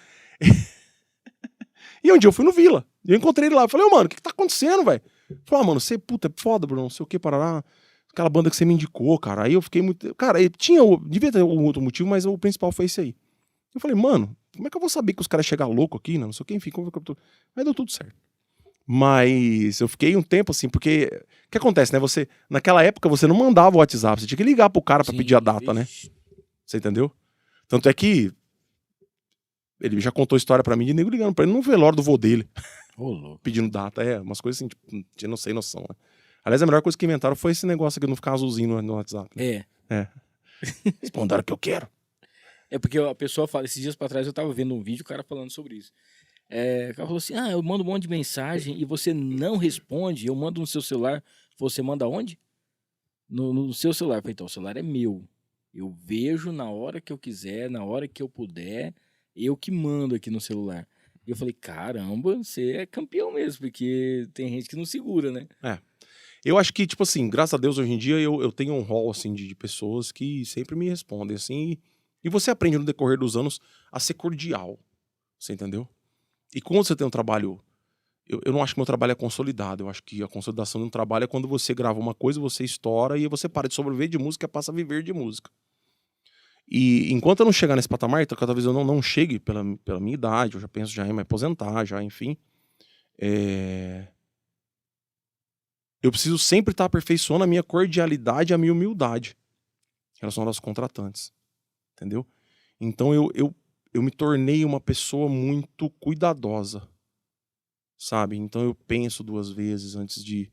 E um dia eu fui no Vila. E eu encontrei ele lá. Eu falei, mano, o que tá acontecendo, velho? Falei, mano, você, puta, é foda, Bruno, não sei o que, para lá. Aquela banda que você me indicou, cara. Aí eu fiquei muito... Cara, devia ter um outro motivo, mas o principal foi esse aí. Eu falei, mano, como é que eu vou saber que os caras chegam louco aqui, né? Não sei o que, enfim, como é que eu tô... Aí deu tudo certo. Mas eu fiquei um tempo assim, porque... O que acontece, né? Naquela época, você não mandava o WhatsApp. Você tinha que ligar pro cara pra pedir a data, né? Você entendeu? Tanto é que ele já contou história pra mim de nego ligando pra ele no velório do vô dele. Ô, louco. Pedindo data. Umas coisas assim, tipo, tinha não sei noção, né? Aliás, a melhor coisa que inventaram foi esse negócio aqui, não ficar azulzinho no WhatsApp. Né? Responda a hora que eu quero. É porque a pessoa fala, esses dias pra trás eu tava vendo um vídeo, o cara falando sobre isso. O cara falou assim, eu mando um monte de mensagem e você não responde, eu mando no seu celular, você manda onde? No seu celular. Eu falei, então, o celular é meu. Eu vejo na hora que eu quiser, na hora que eu puder, eu que mando aqui no celular. E eu falei, caramba, você é campeão mesmo, porque tem gente que não segura, né? Eu acho que, tipo assim, graças a Deus, hoje em dia, eu tenho um rol, assim, de pessoas que sempre me respondem, assim, e você aprende no decorrer dos anos a ser cordial, você entendeu? E quando você tem um trabalho... Eu não acho que meu trabalho é consolidado, eu acho que a consolidação de um trabalho é quando você grava uma coisa, você estoura e você para de sobreviver de música e passa a viver de música. E enquanto eu não chegar nesse patamar, então cada vez eu não chegue pela minha idade, eu já penso já em me aposentar, já, enfim. Eu preciso sempre estar aperfeiçoando a minha cordialidade e a minha humildade em relação aos contratantes. Entendeu? Então eu me tornei uma pessoa muito cuidadosa. Sabe? Então eu penso 2 vezes antes de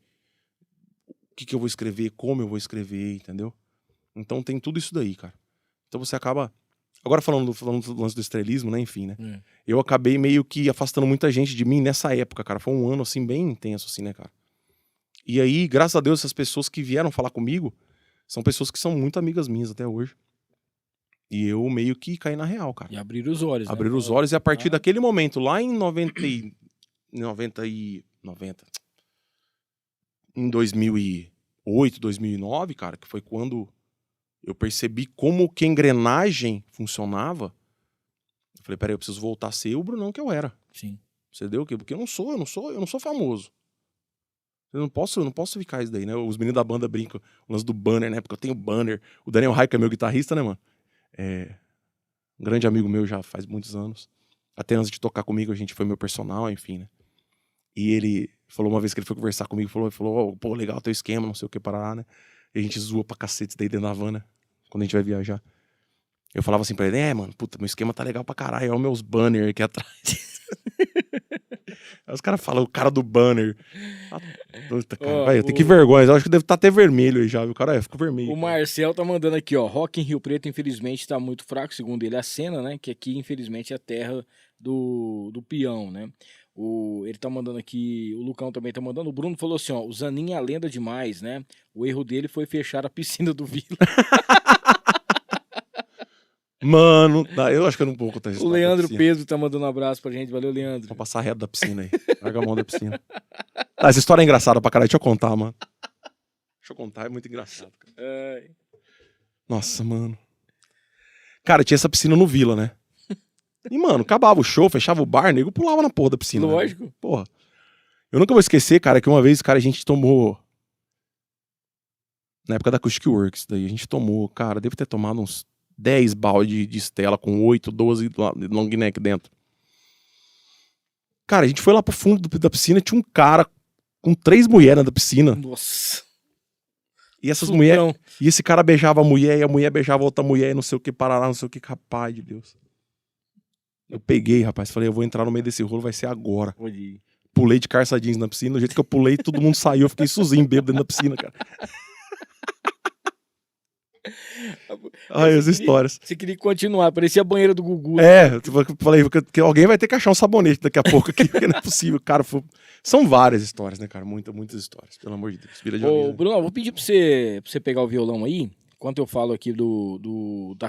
o que eu vou escrever, como eu vou escrever, entendeu? Então tem tudo isso daí, cara. Então você acaba... Agora falando do lance do estrelismo, né? Enfim, né? Eu acabei meio que afastando muita gente de mim nessa época, cara. Foi um ano, assim, bem intenso, assim, né, cara? E aí, graças a Deus, essas pessoas que vieram falar comigo são pessoas que são muito amigas minhas até hoje. E eu meio que caí na real, cara. E abrir os olhos, né? Abrir os olhos e a partir daquele momento, lá em 2008, 2009, cara, que foi quando eu percebi como que a engrenagem funcionava. Eu falei, peraí, eu preciso voltar a ser o Brunão que eu era. Sim. Você entendeu? Porque eu não sou famoso. Eu não posso ficar isso daí, né? Os meninos da banda brincam, o lance do banner, né? Porque eu tenho banner. O Daniel Raik é meu guitarrista, né, mano? Um grande amigo meu já faz muitos anos. Até antes de tocar comigo, a gente foi meu personal, enfim, né? E ele falou uma vez que ele foi conversar comigo, falou, pô, legal teu esquema, não sei o que, parará, né? E a gente zoa pra cacete daí dentro da van, né? Quando a gente vai viajar. Eu falava assim pra ele, mano, puta, meu esquema tá legal pra caralho, olha os meus banners aqui atrás. Aí os caras falam, o cara do banner. Puta, cara, vai, eu tenho que vergonha, eu acho que deve estar até vermelho aí já, viu? O cara ficou vermelho. O Marcel tá mandando aqui, ó, Rock em Rio Preto, infelizmente, tá muito fraco, segundo ele, a cena, né? Que aqui, infelizmente, é a terra do peão, né? Ele tá mandando aqui, o Lucão também tá mandando, o Bruno falou assim, ó, o Zanin é a lenda demais, né? O erro dele foi fechar a piscina do Vila. Mano, eu acho que eu não vou contar isso. O Leandro Pedro tá mandando um abraço pra gente. Valeu, Leandro. Vou passar reto da piscina aí. Larga a mão da piscina. Essa história é engraçada pra caralho. Deixa eu contar, mano. Deixa eu contar, é muito engraçado. Cara. Nossa, mano. Cara, tinha essa piscina no Vila, né? E, mano, acabava o show, fechava o bar, nego pulava na porra da piscina. Lógico. Né? Porra. Eu nunca vou esquecer, cara, que uma vez, cara, a gente tomou... Na época da Acoustic Works, daí a gente tomou, cara, deve ter tomado uns 10 balde de Stella com 8, 12 long neck dentro. Cara, a gente foi lá pro fundo da piscina, tinha um cara com 3 mulheres na piscina. Nossa. E essas mulheres... E esse cara beijava a mulher, e a mulher beijava outra mulher, e não sei o que, parará, não sei o que, rapaz de Deus. Eu peguei, rapaz, falei, eu vou entrar no meio desse rolo, vai ser agora. Pulei de calça jeans na piscina, do jeito que eu pulei, todo mundo saiu, eu fiquei sozinho, bêbado dentro da piscina, cara. Ai, as histórias. Você queria continuar, parecia a banheira do Gugu. Eu falei que alguém vai ter que achar um sabonete daqui a pouco aqui, porque não é possível. Cara, são várias histórias, né, cara? Muitas histórias, pelo amor de Deus. Vira de Ô, Bruno, vou pedir pra você pegar o violão aí, enquanto eu falo aqui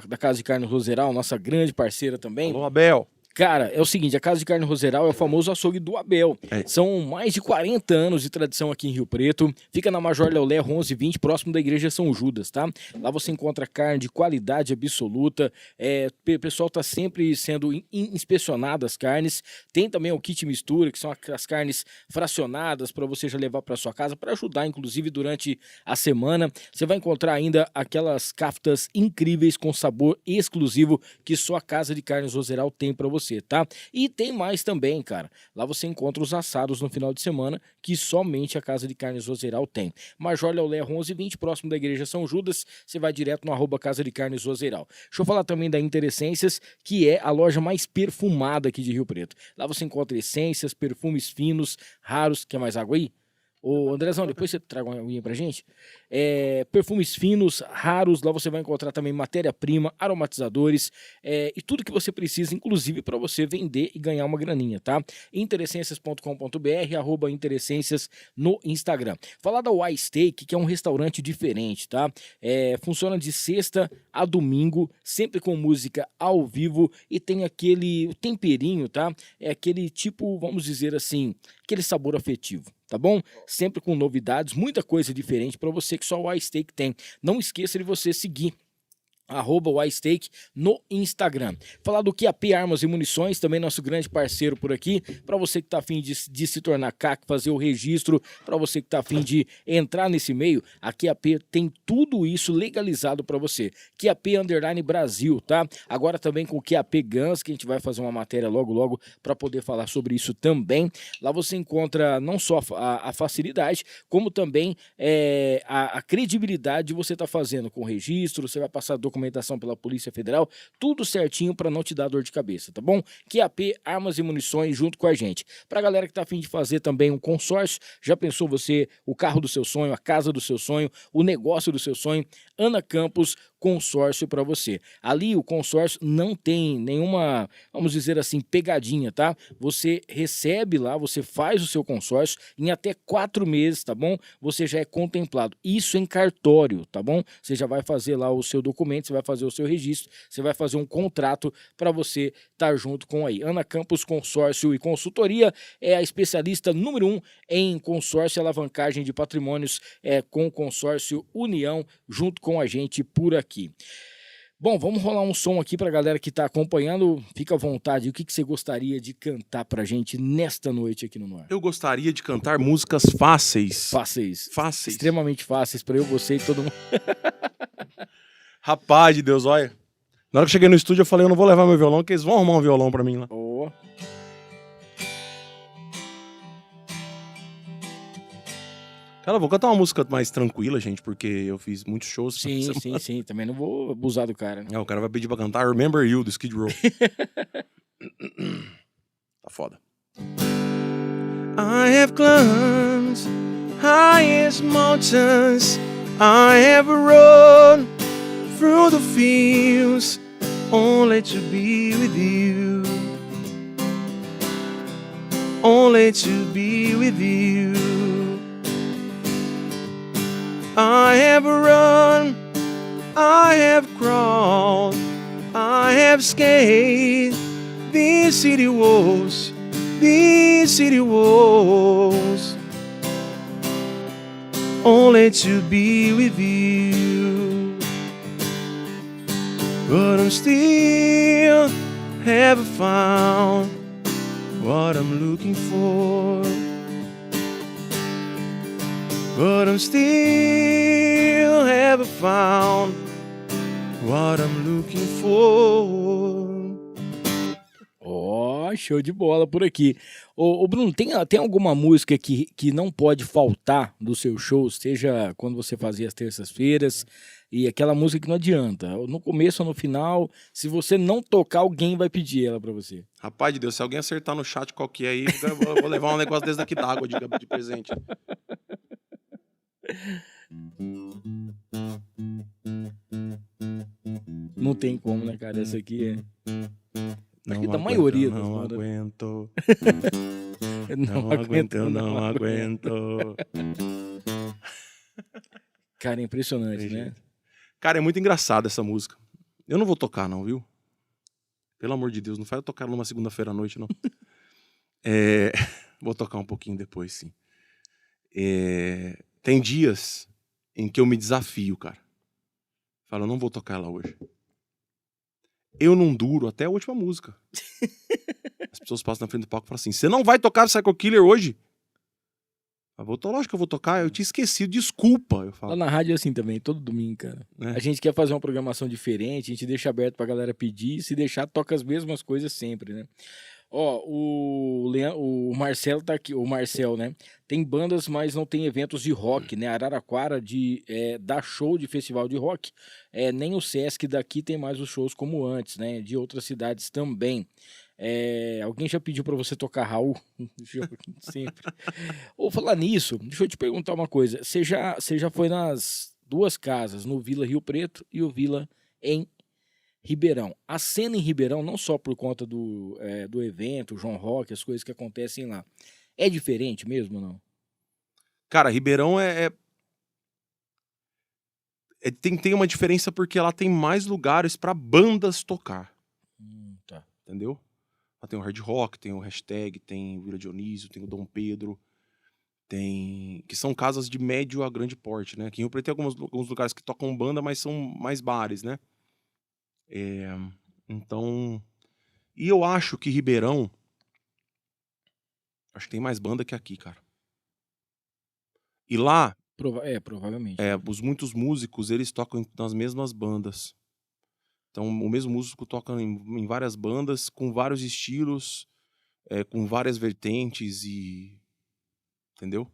da Casa de Carne Roseral, nossa grande parceira também. Alô, Abel. Cara, é o seguinte, a Casa de Carne Roseral é o famoso açougue do Abel. São mais de 40 anos de tradição aqui em Rio Preto. Fica na Major Leolé 1120, próximo da Igreja São Judas, tá? Lá você encontra carne de qualidade absoluta. O pessoal tá sempre sendo inspecionado as carnes. Tem também o kit mistura, que são as carnes fracionadas para você já levar para sua casa, para ajudar, inclusive, durante a semana. Você vai encontrar ainda aquelas kaftas incríveis com sabor exclusivo que só a Casa de Carnes Roseral tem para você, tá? E tem mais também, cara. Lá você encontra os assados no final de semana que somente a Casa de Carnes Roseral tem. Major Leolé 1120, próximo da Igreja São Judas. Você vai direto no @Casa de Carnes Roseral. Deixa eu falar também da Interessências, que é a loja mais perfumada aqui de Rio Preto. Lá você encontra essências, perfumes finos, raros. Quer mais água aí? Ô, Andrezão, depois você traga uma aguinha pra gente. Perfumes finos, raros, lá você vai encontrar também matéria-prima, aromatizadores e tudo que você precisa, inclusive para você vender e ganhar uma graninha, tá? Interessências.com.br, @Interessências no Instagram. Falar da Y Steak, que é um restaurante diferente, tá? Funciona de sexta a domingo, sempre com música ao vivo e tem aquele temperinho, tá? É aquele tipo, vamos dizer assim, aquele sabor afetivo, tá bom? Sempre com novidades, muita coisa diferente para você que só o Y Steak tem. Não esqueça de você seguir @YSteak no Instagram. Falar do QAP Armas e Munições, também nosso grande parceiro por aqui, para você que tá afim de se tornar CAC, fazer o registro, para você que tá afim de entrar nesse meio, a QAP tem tudo isso legalizado para você. QAP _ Brasil, tá? Agora também com o QAP Guns, que a gente vai fazer uma matéria logo para poder falar sobre isso também. Lá você encontra não só a facilidade, como também a credibilidade de você tá fazendo com o registro, você vai passar documentação pela Polícia Federal, tudo certinho para não te dar dor de cabeça, tá bom? QAP Armas e Munições junto com a gente. Pra galera que tá a fim de fazer também um consórcio, já pensou você, o carro do seu sonho, a casa do seu sonho, o negócio do seu sonho, Ana Campos Consórcio para você. Ali o consórcio não tem nenhuma, vamos dizer assim, pegadinha, tá? Você recebe lá, você faz o seu consórcio em até 4 meses, tá bom? Você já é contemplado. Isso em cartório, tá bom? Você já vai fazer lá o seu documento, você vai fazer o seu registro, você vai fazer um contrato para você estar junto com aí. Ana Campos Consórcio e Consultoria é a especialista número 1 em consórcio e alavancagem de patrimônios com o consórcio União, junto com a gente por aqui. Bom, vamos rolar um som aqui pra galera que tá acompanhando. Fica à vontade. O que você gostaria de cantar pra gente nesta noite aqui no Noir? Eu gostaria de cantar músicas fáceis. Fáceis. Fáceis. Extremamente fáceis pra eu, você e todo mundo. Rapaz de Deus, olha. Na hora que eu cheguei no estúdio, eu falei, eu não vou levar meu violão, que eles vão arrumar um violão pra mim lá. Oh. Cara, eu vou cantar uma música mais tranquila, gente, porque eu fiz muitos shows. Sim. Também não vou abusar do cara, né? O cara vai pedir pra cantar Remember You, do Skid Row. Tá foda. I have climbed highest mountains, I have run through the fields, only to be with you, only to be with you. I have run, I have crawled, I I have escaped these city walls, only to be with you. But I'm still haven't found what I'm looking for. But I'm still haven't found what I'm looking for. Ó, show de bola por aqui. Ô Bruno, tem alguma música que não pode faltar dos seus shows, seja quando você fazia as terças-feiras, e aquela música que não adianta, no começo ou no final, se você não tocar, alguém vai pedir ela pra você. Rapaz de Deus, se alguém acertar no chat qual que é aí, eu vou levar um negócio desse daqui d'água de presente. Não tem como, né, cara? Essa aqui é... Não Acho que da aguento, maioria das não bandas. aguento. Não aguento, aguento, não aguento. Cara, é impressionante, Tem né? jeito. Cara, é muito engraçado essa música. Eu não vou tocar não, viu? Pelo amor de Deus, não faz eu tocar numa segunda-feira à noite, não. Vou tocar um pouquinho depois, sim. Tem dias em que eu me desafio, cara. Falo, eu não vou tocar ela hoje. Eu não duro até a última música. As pessoas passam na frente do palco e falam assim, você não vai tocar Psycho Killer hoje? Lógico que eu vou tocar, eu tinha esquecido, desculpa. Eu Lá falo, na rádio é assim também, todo domingo, cara. né? A gente quer fazer uma programação diferente, a gente deixa aberto pra galera pedir, se deixar, toca as mesmas coisas sempre, né? Ó, o Marcelo tá aqui, o Marcel, né? Tem bandas, mas não tem eventos de rock, né? Araraquara dá show de festival de rock. Nem o Sesc daqui tem mais os shows como antes, né? De outras cidades também. Alguém já pediu pra você tocar Raul? Sempre. Ou falar nisso, deixa eu te perguntar uma coisa. Você já foi nas duas casas, no Vila Rio Preto e o Vila em Ribeirão. A cena em Ribeirão, não só por conta do evento, João Rock, as coisas que acontecem lá, é diferente mesmo ou não? Cara, Ribeirão tem uma diferença porque ela tem mais lugares pra bandas tocar, Tá. entendeu? Lá tem o Hard Rock, tem o Hashtag, tem o Vila Dionísio, tem o Dom Pedro, que são casas de médio a grande porte, né? Aqui em Rio Preto tem alguns lugares que tocam banda, mas são mais bares, né? Então... E eu acho que Ribeirão... Acho que tem mais banda que aqui, cara. E lá, Provavelmente. muitos músicos, eles tocam nas mesmas bandas. Então, o mesmo músico toca em várias bandas, com vários estilos, com várias vertentes e... Entendeu?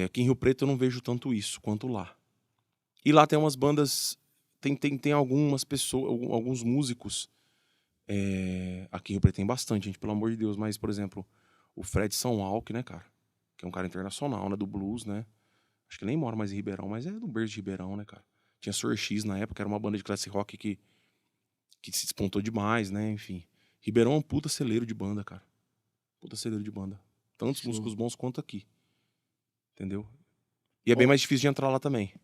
Aqui em Rio Preto eu não vejo tanto isso quanto lá. E lá tem umas bandas... Tem algumas pessoas, alguns músicos... Aqui em Rio Preto tem bastante, gente, pelo amor de Deus. Mas, por exemplo, o Fred São Alck, né, cara? Que é um cara internacional, né? Do blues, né? Acho que nem mora mais em Ribeirão, mas é do berço de Ribeirão, né, cara? Tinha Sur X na época, era uma banda de classic rock que se despontou demais, né? Enfim. Ribeirão é um puta celeiro de banda, cara. Puta celeiro de banda. Tantos Show. músicos bons quanto aqui. Entendeu? E é bem mais difícil de entrar lá também.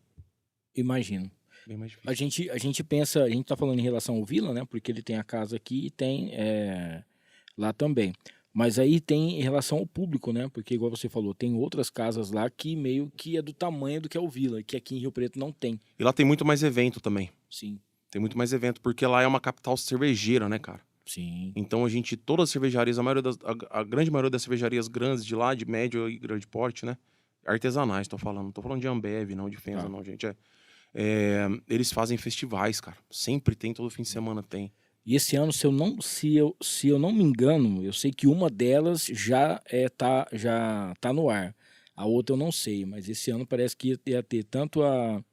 Imagino. Bem mais difícil. A gente pensa, a gente tá falando em relação ao Vila, né? Porque ele tem a casa aqui e tem lá também. Mas aí tem em relação ao público, né? Porque, igual você falou, tem outras casas lá que meio que é do tamanho do que é o Vila, que aqui em Rio Preto não tem. E lá tem muito mais evento também. Sim, Tem muito mais evento, porque lá é uma capital cervejeira, né, cara? sim. Então todas as cervejarias, a grande maioria das cervejarias grandes de lá, de médio e grande porte, né? Artesanais, tô falando. Não tô falando de Ambev, não, de Fenza, não, gente. Eles fazem festivais, cara. Sempre tem, todo fim de semana tem. E esse ano, se eu não me engano, eu sei que uma delas já tá no ar. A outra eu não sei, mas esse ano parece que ia ter tanto a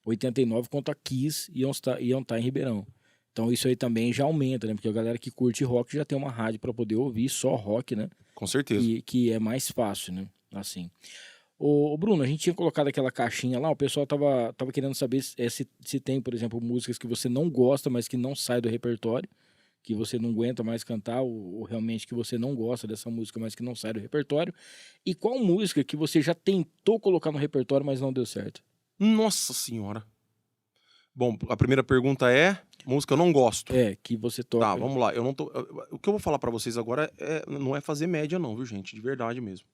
89 quanto a Kiss iam estar em Ribeirão. Então isso aí também já aumenta, né? Porque a galera que curte rock já tem uma rádio para poder ouvir só rock, né? Com certeza. Que é mais fácil, né? Assim. Ô Bruno, a gente tinha colocado aquela caixinha lá, o pessoal tava querendo saber se tem, por exemplo, músicas que você não gosta, mas que não sai do repertório, que você não aguenta mais cantar, ou realmente que você não gosta dessa música, mas que não sai do repertório. E qual música que você já tentou colocar no repertório, mas não deu certo? Nossa senhora. Bom, a primeira pergunta é... Música eu não gosto. Que você toca. Tá, vamos lá. Eu não tô... O que eu vou falar pra vocês agora não é fazer média não, viu, gente? De verdade mesmo.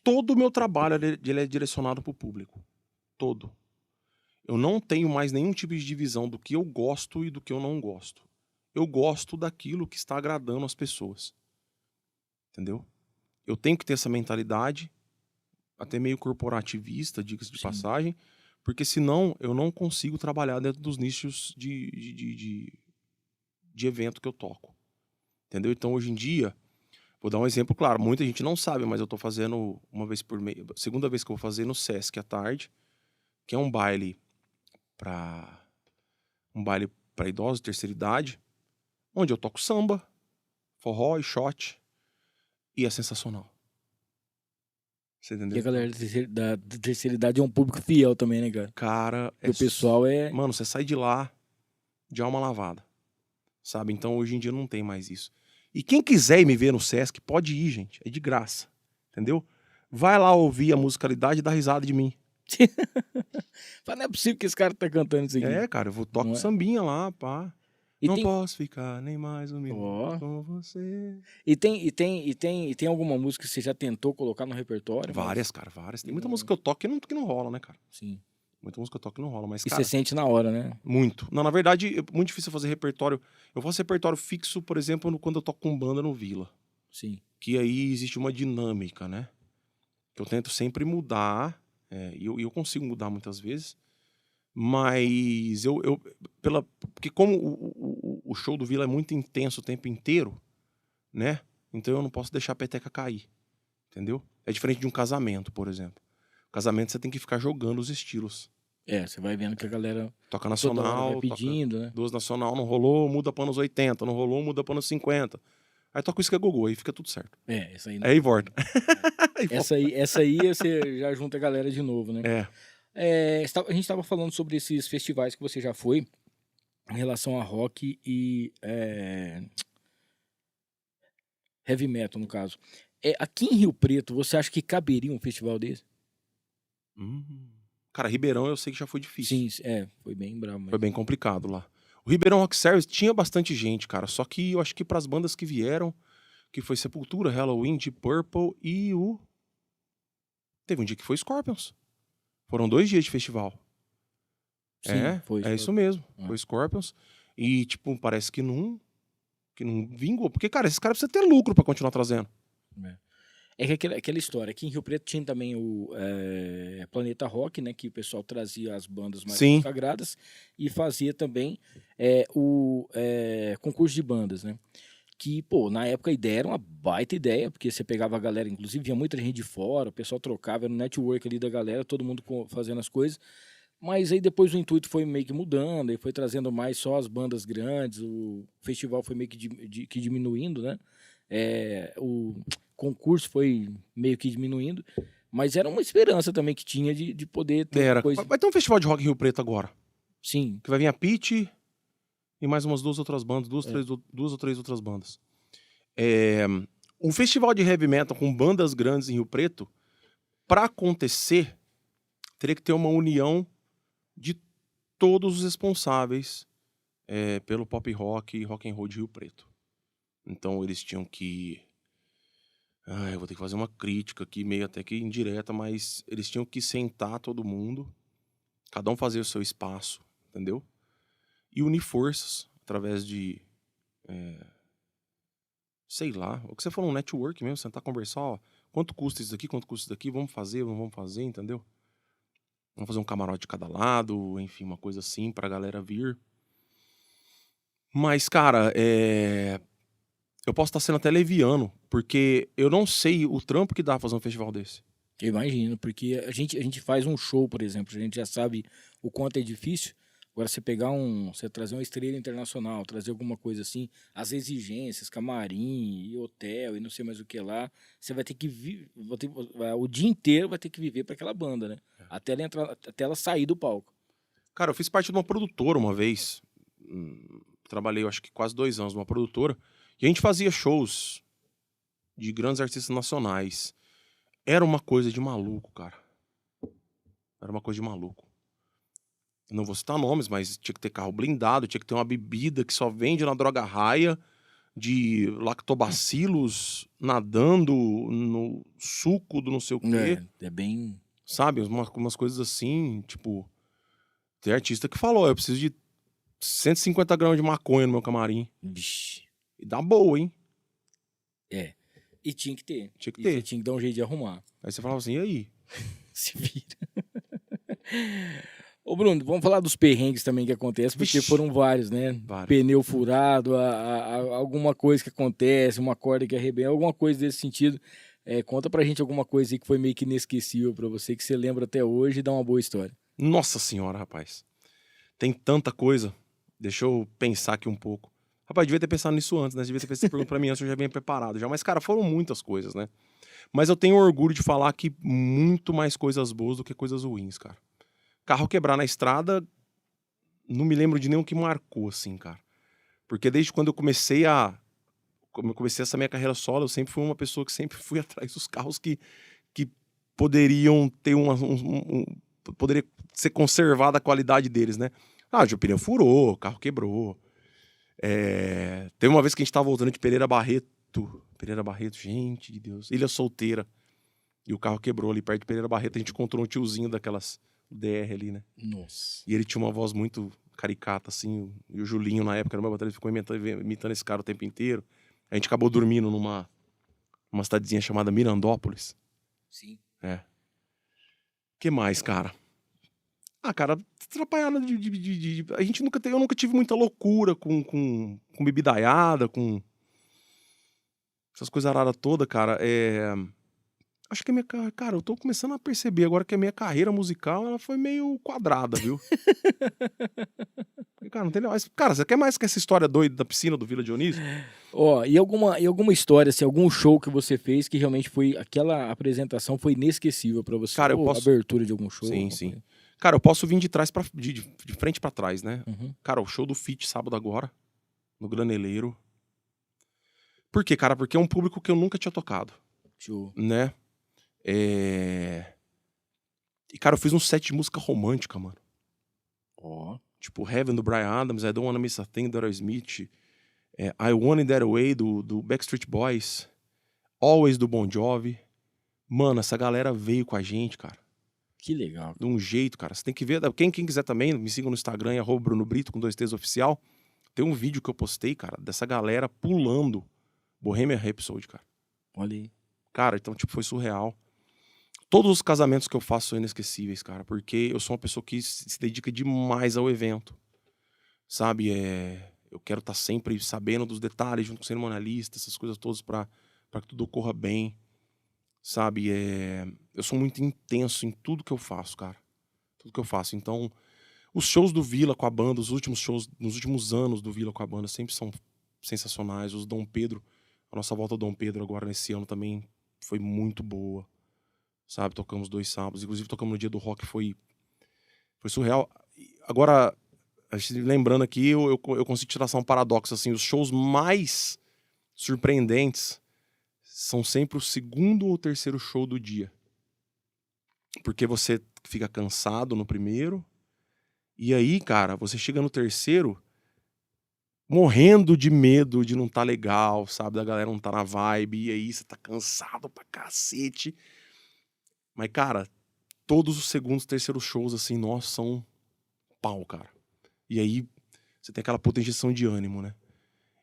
Todo o meu trabalho ele é direcionado pro público. Todo. Eu não tenho mais nenhum tipo de divisão do que eu gosto e do que eu não gosto. Eu gosto daquilo que está agradando as pessoas. Entendeu? Eu tenho que ter essa mentalidade, até meio corporativista, diga-se de passagem, porque senão eu não consigo trabalhar dentro dos nichos de evento que eu toco. Entendeu? Então, hoje em dia, vou dar um exemplo claro, muita gente não sabe, mas eu tô fazendo uma vez por mês, segunda vez que eu vou fazer no Sesc à tarde, que é um baile para idosos de terceira idade, onde eu toco samba, forró e shot, e é sensacional. Você entendeu? E a galera da terceira idade é um público fiel também, né, cara? Cara, o pessoal é... Mano, você sai de lá de alma lavada, sabe? Então, hoje em dia não tem mais isso. E quem quiser ir me ver no Sesc, pode ir, gente. É de graça, entendeu? Vai lá ouvir a musicalidade e dar risada de mim. Não é possível que esse cara tá cantando isso aqui. Cara, eu vou tocar sambinha lá, pá. E não posso ficar nem mais um minuto com você. E tem alguma música que você já tentou colocar no repertório? Várias, cara, várias. Tem muita música que eu toco que não rola, né, cara? Sim. Muita música que eu toco que não rola, mas, E cara... você sente na hora, né? Muito. Não, na verdade, é muito difícil fazer repertório. Eu faço repertório fixo, por exemplo, quando eu toco com banda no Vila. Sim. Que aí existe uma dinâmica, né? Que eu tento sempre mudar, e eu consigo mudar muitas vezes, mas porque como o show do Vila é muito intenso o tempo inteiro, né? Então eu não posso deixar a peteca cair, entendeu? É diferente de um casamento, por exemplo. Casamento você tem que ficar jogando os estilos. Você vai vendo que a galera toca nacional, vai pedindo, toca né? Duas nacional, não rolou, muda para anos 80, não rolou, muda para anos 50. Aí toca o Isca Gogô, aí fica tudo certo. Essa aí não. Aí volta. Essa aí você já junta a galera de novo, né? A gente tava falando sobre esses festivais que você já foi em relação a rock e heavy metal, no caso. Aqui em Rio Preto, você acha que caberia um festival desse? Cara, Ribeirão eu sei que já foi difícil. Sim, foi bem bravo. Mas... Foi bem complicado lá. O Ribeirão Rock Service tinha bastante gente, cara. Só que eu acho que pras bandas que vieram, que foi Sepultura, Halloween, Deep Purple e o... Teve um dia que foi Scorpions. Foram 2 dias de festival. Sim, foi isso mesmo. Foi Scorpions. E, tipo, parece que não vingou. Porque, cara, esses caras precisam ter lucro pra continuar trazendo. Que aquela história. Aqui em Rio Preto tinha também o Planeta Rock, né? Que o pessoal trazia as bandas mais consagradas e fazia também o concurso de bandas, né? Que, pô, na época a ideia era uma baita ideia, porque você pegava a galera, inclusive vinha muita gente de fora, o pessoal trocava, era um network ali da galera, todo mundo fazendo as coisas. Mas aí depois o intuito foi meio que mudando, e foi trazendo mais só as bandas grandes, o festival foi meio que diminuindo, né? O concurso foi meio que diminuindo, mas era uma esperança também que tinha de poder ter coisa... Vai ter um festival de rock em Rio Preto agora. Sim. Que vai vir a Pitty e mais umas 2 outras bandas, 2 ou 3 outras bandas. Um festival de heavy metal com bandas grandes em Rio Preto, pra acontecer, teria que ter uma união de todos os responsáveis pelo pop rock e rock and roll de Rio Preto. Então eles tinham que... eu vou ter que fazer uma crítica aqui, meio até que indireta, mas eles tinham que sentar todo mundo, cada um fazer o seu espaço, entendeu? E unir forças através de... sei lá, o que você falou, um network mesmo, sentar, conversar, ó, quanto custa isso daqui, quanto custa isso daqui, vamos fazer, não vamos fazer, entendeu? Vamos fazer um camarote de cada lado, enfim, uma coisa assim pra galera vir. Mas, cara, eu posso estar sendo até leviano, porque eu não sei o trampo que dá fazer um festival desse. Eu imagino, porque a gente faz um show, por exemplo, a gente já sabe o quanto é difícil. Agora, você trazer uma estrela internacional, trazer alguma coisa assim, as exigências, camarim, e hotel, e não sei mais o que lá, você vai ter que o dia inteiro vai ter que viver para aquela banda, né? Até ela sair do palco. Cara, eu fiz parte de uma produtora uma vez, trabalhei, eu acho que quase 2 anos numa produtora, e a gente fazia shows de grandes artistas nacionais. Era uma coisa de maluco, cara. Era uma coisa de maluco. não vou citar nomes, mas tinha que ter carro blindado, tinha que ter uma bebida que só vende na Droga Raia, de lactobacilos nadando no suco do não sei o quê, É bem... sabe? Umas coisas assim, tipo... Tem artista que falou, eu preciso de 150 gramas de maconha no meu camarim. Vixe. E dá boa, hein? É. E tinha que ter. Tinha que E ter. você tinha que dar um jeito de arrumar. Aí você falava assim, e aí? Se vira. Ô, Bruno, vamos falar dos perrengues também que acontecem, porque Vixe. foram vários, né? Vários. Pneu furado, alguma coisa que acontece, uma corda que arrebenta, alguma coisa desse sentido. Conta pra gente alguma coisa aí que foi meio que inesquecível pra você, que você lembra até hoje e dá uma boa história. Nossa senhora, rapaz. Tem tanta coisa. Deixa eu pensar aqui um pouco. Rapaz, devia ter pensado nisso antes, né? Devia ter feito essa pergunta pra mim antes, eu já vinha preparado já. Mas, cara, foram muitas coisas, né? Mas eu tenho orgulho de falar que muito mais coisas boas do que coisas ruins, cara. Carro quebrar na estrada, não me lembro de nenhum que marcou, assim, cara. Porque desde quando eu comecei essa minha carreira solo, eu sempre fui uma pessoa que sempre fui atrás dos carros que poderiam ter poderia ser conservada a qualidade deles, né? O pneu furou, o carro quebrou. Teve uma vez que a gente tava voltando de Pereira Barreto, gente de Deus, Ilha Solteira, e o carro quebrou ali perto de Pereira Barreto, a gente encontrou um tiozinho daquelas DR ali, né? Nossa. E ele tinha uma voz muito caricata, assim, e o Julinho, na época, era meu baterista, ele ficou imitando esse cara o tempo inteiro. A gente acabou dormindo numa cidadezinha chamada Mirandópolis. Sim. Que mais, cara? Cara, atrapalhada eu nunca tive muita loucura com bebidaiada, com essas coisas aradas todas, cara. Acho que a minha... Cara, eu tô começando a perceber agora que a minha carreira musical, ela foi meio quadrada, viu? Cara, não tem... Mas, cara, você quer mais que essa história doida da piscina do Vila Dionísio? E alguma história, assim, algum show que você fez que realmente foi, aquela apresentação foi inesquecível pra você? Cara, eu Ou posso... abertura de algum show? Sim, alguma sim. coisa? Cara, eu posso vir de frente pra trás, né? Uhum. Cara, o show do Fit sábado agora, no Graneleiro. Por quê, cara? Porque é um público que eu nunca tinha tocado, Show. né? E, cara, eu fiz um set de música romântica, mano. Tipo, Heaven, do Bryan Adams, I Don't Wanna Miss a Thing, do Aerosmith, I Want It That Way, do Backstreet Boys, Always, do Bon Jovi. Mano, essa galera veio com a gente, cara. Que legal. De um jeito, cara. Você tem que ver. Quem quiser também, me siga no Instagram, @Bruno Brito, com 2 T's oficial. Tem um vídeo que eu postei, cara, dessa galera pulando Bohemian Rhapsody, cara. Olha aí. Cara, então, tipo, foi surreal. Todos os casamentos que eu faço são inesquecíveis, cara, porque eu sou uma pessoa que se dedica demais ao evento, sabe? Eu quero estar sempre sabendo dos detalhes, junto com o cerimonialista, essas coisas todas pra que tudo ocorra bem, sabe? Eu sou muito intenso em tudo que eu faço, cara. Tudo que eu faço. Então, os shows do Vila com a banda, os últimos shows, nos últimos anos do Vila com a banda, sempre são sensacionais. Os Dom Pedro, a nossa volta ao Dom Pedro agora nesse ano também foi muito boa. Sabe, tocamos 2 sábados, inclusive tocamos no dia do rock, foi surreal. Agora, lembrando aqui, eu consigo traçar um paradoxo, assim, os shows mais surpreendentes são sempre o 2º ou 3º show do dia. Porque você fica cansado no primeiro, e aí, cara, você chega no 3º morrendo de medo de não tá legal, sabe, da galera não tá na vibe, e aí você tá cansado pra cacete. Mas, cara, todos os 2º, 3º shows, assim, nossa, são pau, cara. E aí, você tem aquela puta injeção de ânimo, né?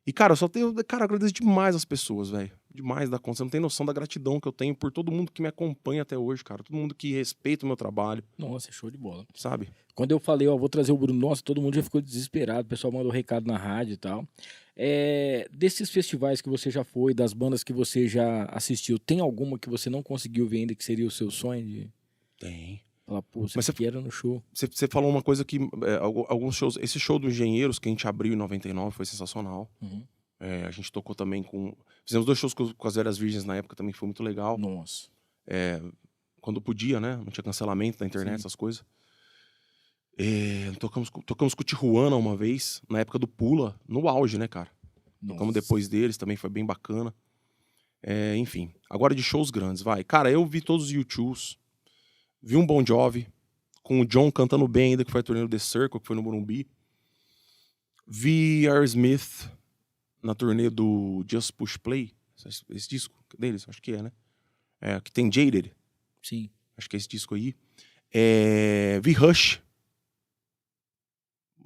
E, cara, eu agradeço demais as pessoas, velho. Demais da conta. Você não tem noção da gratidão que eu tenho por todo mundo que me acompanha até hoje, cara. Todo mundo que respeita o meu trabalho. Nossa, show de bola. Sabe? Quando eu falei, vou trazer o Bruno, nossa, todo mundo já ficou desesperado. O pessoal mandou recado na rádio e tal. Desses festivais que você já foi, das bandas que você já assistiu, tem alguma que você não conseguiu ver ainda que seria o seu sonho de... Tem. Falar, pô, você queira no show. Você falou uma coisa que... alguns shows... Esse show do Engenheiros que a gente abriu em 99 foi sensacional. Uhum. A gente tocou também com... Fizemos 2 shows com as Velhas Virgens na época também, que foi muito legal. Nossa. Quando podia, né? Não tinha cancelamento da internet, Sim. essas coisas. Tocamos com o Tijuana uma vez, na época do Pula, no auge, né, cara? Nossa. Tocamos depois deles, também foi bem bacana. Enfim, agora de shows grandes, vai. Cara, eu vi todos os U2s, vi um Bon Jovi, com o John cantando bem ainda, que foi a turnê do The Circle, que foi no Morumbi. Vi Aerosmith na turnê do Just Push Play, esse disco deles, acho que é, né? Que tem Jaded, Sim. acho que é esse disco aí. Vi Rush,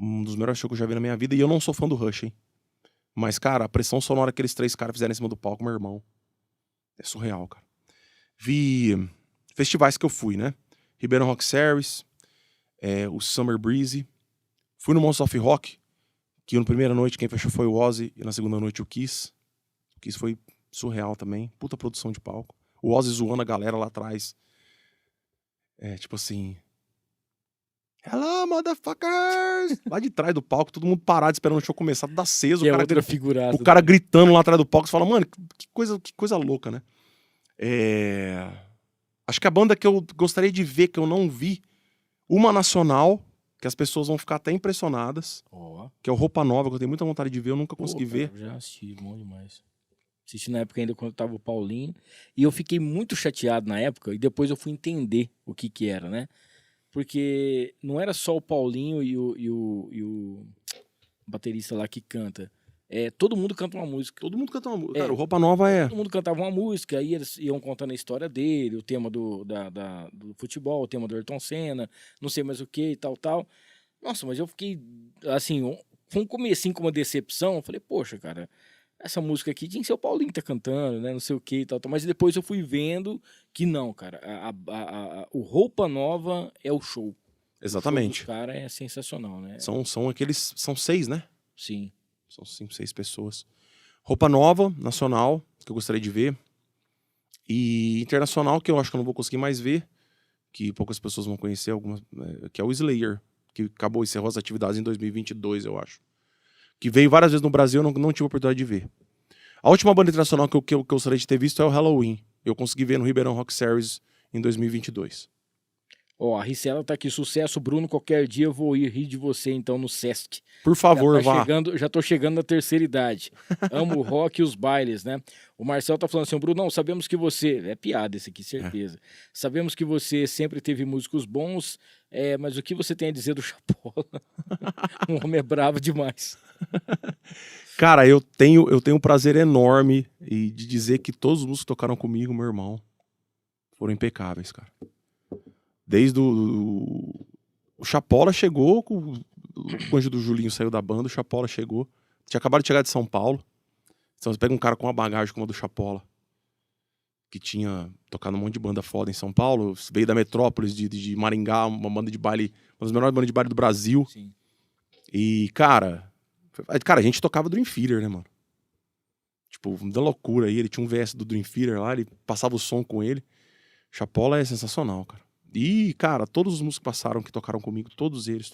um dos melhores shows que eu já vi na minha vida, e eu não sou fã do Rush, hein? Mas, cara, a pressão sonora que aqueles 3 caras fizeram em cima do palco, meu irmão, é surreal, cara. Vi festivais que eu fui, né? Ribeirão Rock Series, o Summer Breeze. Fui no Monsters of Rock, que na primeira noite quem fechou foi o Ozzy e na segunda noite o Kiss. O Kiss foi surreal também, puta produção de palco. O Ozzy zoando a galera lá atrás. Tipo assim... Hello, motherfuckers! Lá de trás do palco, todo mundo parado esperando o show começar, tudo aceso. Que é outra figuraça. O cara gritando lá atrás do palco, você fala, mano, que coisa louca, né? Acho que a banda que eu gostaria de ver, que eu não vi, uma nacional, que as pessoas vão ficar até impressionadas, que é o Roupa Nova, que eu tenho muita vontade de ver, eu nunca consegui ver. Eu já assisti, bom demais. Assisti na época ainda quando tava o Paulinho, e eu fiquei muito chateado na época, e depois eu fui entender o que era, né? Porque não era só o Paulinho e o baterista lá que canta. Todo mundo canta uma música. Todo mundo canta uma música. Cara, o Roupa Nova Todo mundo cantava uma música, aí eles iam contando a história dele, o tema do futebol, o tema do Ayrton Senna, não sei mais o que e tal. Nossa, mas eu fiquei, assim, um comecinho com uma decepção. Eu falei, poxa, cara, essa música aqui tinha que ser o Paulinho que tá cantando, né, não sei o que e tal. Mas depois eu fui vendo que não, cara, o Roupa Nova é o show. Exatamente. O cara é sensacional, né? São 6, né? Sim. São 5, 6 pessoas. Roupa Nova, nacional, que eu gostaria de ver. E internacional, que eu acho que eu não vou conseguir mais ver, que poucas pessoas vão conhecer, que é o Slayer, que acabou e encerrou as atividades em 2022, eu acho. Que veio várias vezes no Brasil, eu não tive a oportunidade de ver. A última banda internacional que eu gostaria de ter visto é o Halloween. Eu consegui ver no Ribeirão Rock Series em 2022. A Ricela tá aqui, sucesso, Bruno, qualquer dia eu vou ir rir de você, então, no Sesc. Por favor, vá. Já tô chegando na terceira idade. Amo o rock e os bailes, né? O Marcel tá falando assim, Bruno, não, sabemos que você... É piada esse aqui, certeza. Sabemos que você sempre teve músicos bons, mas o que você tem a dizer do Chapola? Um homem é bravo demais. Cara, eu tenho um prazer enorme de dizer que todos os músicos que tocaram comigo, meu irmão, foram impecáveis, cara. Desde o Chapola chegou, o anjo do Julinho saiu da banda, o Chapola chegou. Tinha acabado de chegar de São Paulo. Então você pega um cara com uma bagagem como a do Chapola, que tinha tocado um monte de banda foda em São Paulo, veio da Metrópolis, de Maringá, uma banda de baile, uma das melhores bandas de baile do Brasil. Sim. E, cara, a gente tocava Dream Theater, né, mano? Tipo, da loucura aí, ele tinha um VS do Dream Theater lá, ele passava o som com ele. Chapola é sensacional, cara. E, cara, todos os músicos que passaram, que tocaram comigo, todos eles.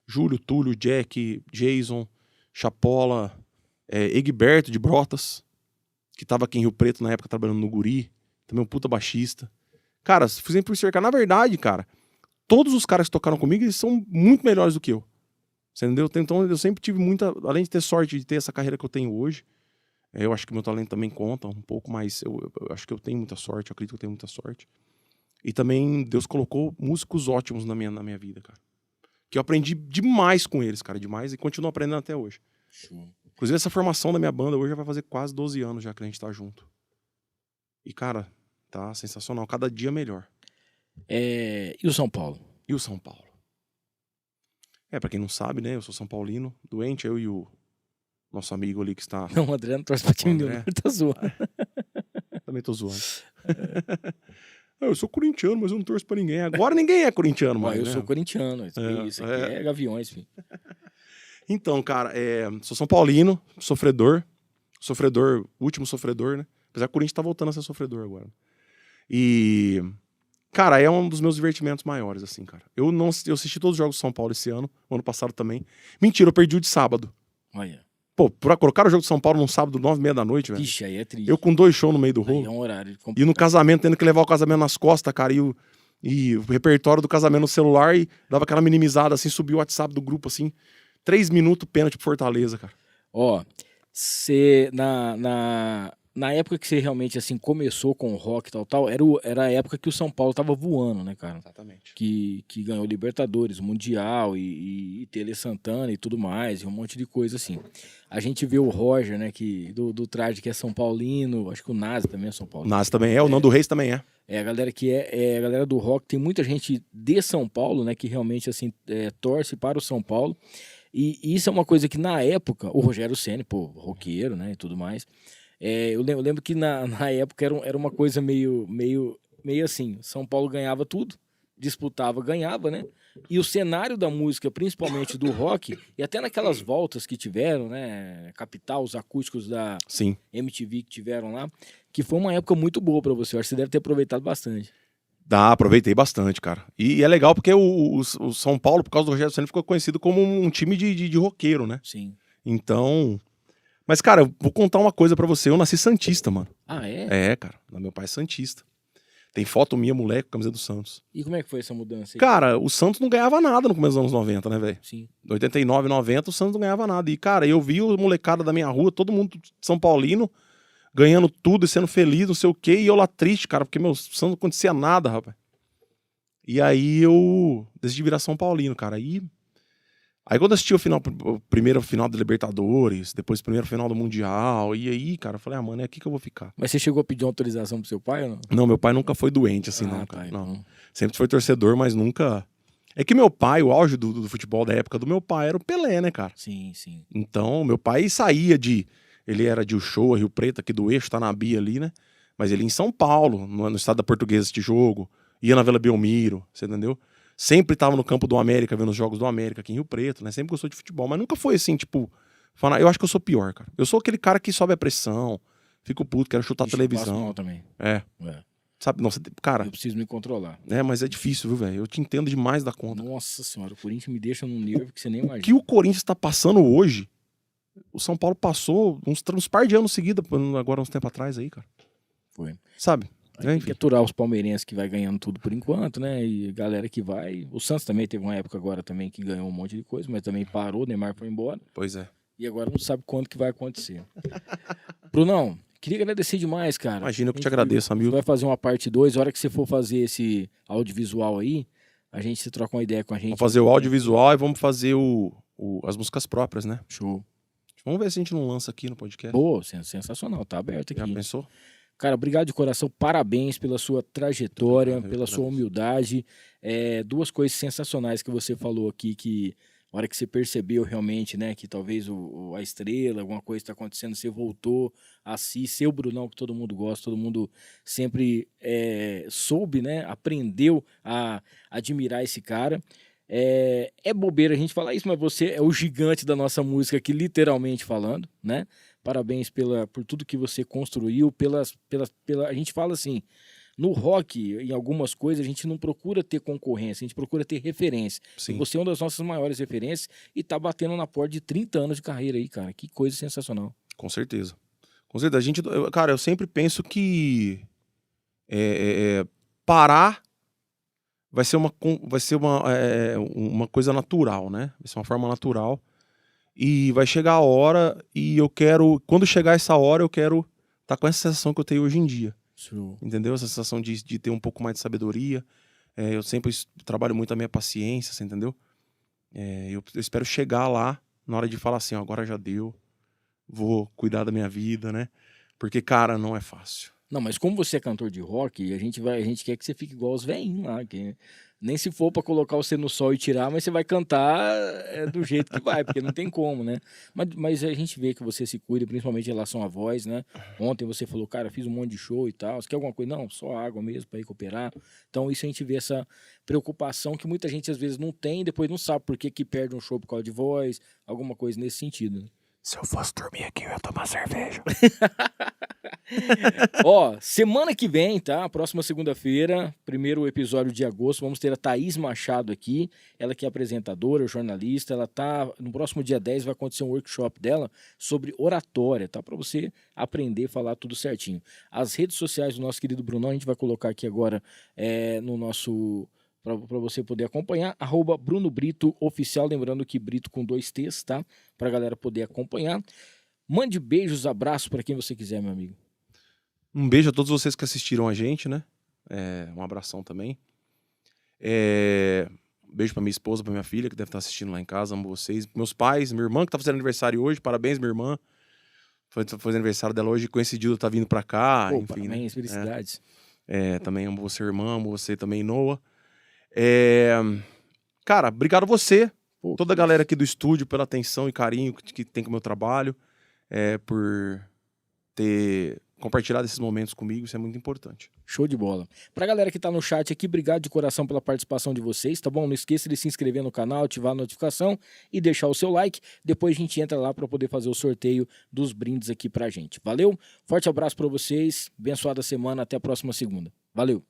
Júlio, Túlio, Jack, Jason, Chapola, Egberto de Brotas, que tava aqui em Rio Preto na época trabalhando no Guri, também um puta baixista. Cara, sempre por cercar. Na verdade, cara, todos os caras que tocaram comigo, eles são muito melhores do que eu. Você entendeu? Então eu sempre tive muita... Além de ter sorte de ter essa carreira que eu tenho hoje, eu acho que meu talento também conta um pouco, mas eu acho que eu tenho muita sorte, eu acredito que eu tenho muita sorte. E também Deus colocou músicos ótimos na minha vida, cara. Que eu aprendi demais com eles, cara, demais, e continuo aprendendo até hoje. Show. Inclusive essa formação da minha banda hoje já vai fazer quase 12 anos já que a gente tá junto. E, cara, tá sensacional, cada dia melhor. E o São Paulo? E o São Paulo? Pra quem não sabe, né, eu sou São Paulino, doente, eu e o nosso amigo ali que está... Não, o André não torce pra time nenhum, ele tá zoando. Também tô zoando. Eu sou corintiano, mas eu não torço pra ninguém. Agora ninguém é corintiano, mas eu sou corintiano. Isso aqui é Gaviões, filho. Então, cara, sou São Paulino, sofredor, último sofredor, né? Apesar que o Corinthians tá voltando a ser sofredor agora. E, cara, é um dos meus divertimentos maiores, assim, cara. Eu assisti todos os jogos do São Paulo esse ano, o ano passado também. Mentira, eu perdi o de sábado. Olha. Pô, pra colocar o jogo de São Paulo num sábado, 9h30 da noite, velho. Ixi, aí é triste. Eu com 2 shows no meio do rolo. É um horário E no casamento, tendo que levar o casamento nas costas, cara, e o repertório do casamento no celular, e dava aquela minimizada, assim, subiu o WhatsApp do grupo, assim, 3 minutos, pênalti pro Fortaleza, cara. Você, na Na época que você realmente, assim, começou com o rock e tal, era a época que o São Paulo tava voando, né, cara? Exatamente. Que ganhou Libertadores, Mundial e Tele Santana e tudo mais, e um monte de coisa assim. A gente vê o Roger, né, do traje que é São Paulino, acho que o Nazi também é São O Paulino. Nas também é, o Nando Reis também é. É a galera que a galera do rock, tem muita gente de São Paulo, né, que realmente, assim, torce para o São Paulo. E isso é uma coisa que na época, o Rogério Ceni, pô, roqueiro, né, e tudo mais. Eu lembro que na época era uma coisa meio assim, São Paulo ganhava tudo, disputava, ganhava, né? E o cenário da música, principalmente do rock, e até naquelas voltas que tiveram, né? Capital, os acústicos da Sim. MTV que tiveram lá, que foi uma época muito boa pra você. Eu acho que você deve ter aproveitado bastante. Aproveitei bastante, cara. E é legal porque o São Paulo, por causa do Rogério Ceni, ficou conhecido como um time de roqueiro, né? Sim. Então... Mas, cara, eu vou contar uma coisa pra você. Eu nasci santista, mano. Ah, é? É, cara. Meu pai é santista. Tem foto minha, moleque, com a camisa do Santos. E como é que foi essa mudança aí? Cara, o Santos não ganhava nada no começo dos anos 90, né, velho? Sim. 89, 90, o Santos não ganhava nada. E, cara, eu vi o molecada da minha rua, todo mundo São Paulino, ganhando tudo e sendo feliz, não sei o quê. E eu lá triste, cara, porque meu Santos não acontecia nada, rapaz. E aí eu decidi virar São Paulino, cara. Aí quando eu assisti o primeiro final da Libertadores, depois o primeiro final do Mundial, e aí, cara, eu falei, mano, é aqui que eu vou ficar. Mas você chegou a pedir uma autorização pro seu pai ou não? Não, meu pai nunca foi doente, assim, não, cara. Pai, não. Sempre foi torcedor, mas nunca... É que meu pai, o auge do futebol da época do meu pai era o Pelé, né, cara? Sim, sim. Então, meu pai saía ele era de Uchoa, Rio Preto, aqui do Eixo, tá na Bia ali, né? Mas ele ia em São Paulo, no estado da Portuguesa, este jogo. Ia na Vila Belmiro, você entendeu? Sempre tava no campo do América, vendo os jogos do América aqui em Rio Preto, né? Sempre gostou de futebol, mas nunca foi assim, tipo... Eu acho que eu sou pior, cara. Eu sou aquele cara que sobe a pressão, fico puto, quero chutar a televisão. Mal também. É. Sabe, não, cara... Eu preciso me controlar. Mas é difícil, viu, velho? Eu te entendo demais da conta. Nossa senhora, o Corinthians me deixa num nível que você nem imagina. O que o Corinthians tá passando hoje, o São Paulo passou uns par de anos seguidos, agora uns tempo atrás aí, cara. Foi. Sabe? Tem que aturar os palmeirenses que vai ganhando tudo por enquanto, né? E a galera que vai... O Santos também teve uma época agora também que ganhou um monte de coisa, mas também parou, o Neymar foi embora. Pois é. E agora não sabe quando que vai acontecer. Brunão, queria agradecer demais, cara. Imagina, eu que te agradeço, amigo. Você vai fazer uma parte 2, a hora que você for fazer esse audiovisual aí, a gente se troca uma ideia com a gente. Vamos fazer o audiovisual e vamos fazer as músicas próprias, né? Show. Vamos ver se a gente não lança aqui no podcast. Pô, sensacional, tá aberto aqui. Já pensou? Cara, obrigado de coração, parabéns pela sua trajetória, pela sua humildade. Duas coisas sensacionais que você falou aqui, que a hora que você percebeu realmente, né, que talvez a estrela, alguma coisa está acontecendo, você voltou a si, ser o Brunão que todo mundo gosta, todo mundo sempre soube, né, aprendeu a admirar esse cara. É bobeira a gente falar isso, mas você é o gigante da nossa música aqui, literalmente falando, né? Parabéns por tudo que você construiu, a gente fala assim, no rock, em algumas coisas, a gente não procura ter concorrência, a gente procura ter referência. Sim. E você é uma das nossas maiores referências e tá batendo na porta de 30 anos de carreira aí, cara. Que coisa sensacional. Com certeza. Com certeza. Cara, eu sempre penso que parar vai ser uma coisa natural, né? Vai ser uma forma natural. E vai chegar a hora e quando chegar essa hora, eu quero estar com essa sensação que eu tenho hoje em dia. Show. Entendeu? Essa sensação de ter um pouco mais de sabedoria. Eu sempre trabalho muito a minha paciência, você entendeu? Eu espero chegar lá na hora de falar assim, ó, agora já deu, vou cuidar da minha vida, né? Porque, cara, não é fácil. Não, mas como você é cantor de rock, a gente quer que você fique igual os velhinhos lá, que nem se for pra colocar você no sol e tirar, mas você vai cantar do jeito que vai, porque não tem como, né? Mas a gente vê que você se cuida, principalmente em relação à voz, né? Ontem você falou, cara, fiz um monte de show e tal, você quer alguma coisa? Não, só água mesmo pra recuperar. Então isso a gente vê essa preocupação que muita gente às vezes não tem, depois não sabe por que perde um show por causa de voz, alguma coisa nesse sentido, né? Se eu fosse dormir aqui, eu ia tomar cerveja. Ó, semana que vem, tá? Próxima segunda-feira, primeiro episódio de agosto, vamos ter a Thaís Machado aqui. Ela que é apresentadora, jornalista. Ela tá... No próximo dia 10 vai acontecer um workshop dela sobre oratória, tá? Pra você aprender a falar tudo certinho. As redes sociais do nosso querido Brunão, a gente vai colocar aqui agora no nosso... para você poder acompanhar, @Bruno Brito Oficial, lembrando que Brito com 2 T's, tá? Pra galera poder acompanhar. Mande beijos, abraços para quem você quiser, meu amigo. Um beijo a todos vocês que assistiram a gente, né? Um abração também. Um beijo pra minha esposa, pra minha filha, que deve estar assistindo lá em casa. Amo vocês. Meus pais, minha irmã, que tá fazendo aniversário hoje. Parabéns, minha irmã. Foi aniversário dela hoje. Coincidiu, tá vindo pra cá. Pô, enfim, parabéns, né? felicidades. Também amo você, irmã. Amo você também, Noah. Cara, obrigado a você. Pô, Toda a galera aqui do estúdio pela atenção e carinho que tem com o meu trabalho. Por ter compartilhado esses momentos comigo. Isso é muito importante. Show de bola. Pra galera que tá no chat aqui, obrigado de coração pela participação de vocês, tá bom? Não esqueça de se inscrever no canal, ativar a notificação e deixar o seu like. Depois a gente entra lá pra poder fazer o sorteio dos brindes aqui pra gente. Valeu? Forte abraço pra vocês. Abençoada semana. Até a próxima segunda. Valeu.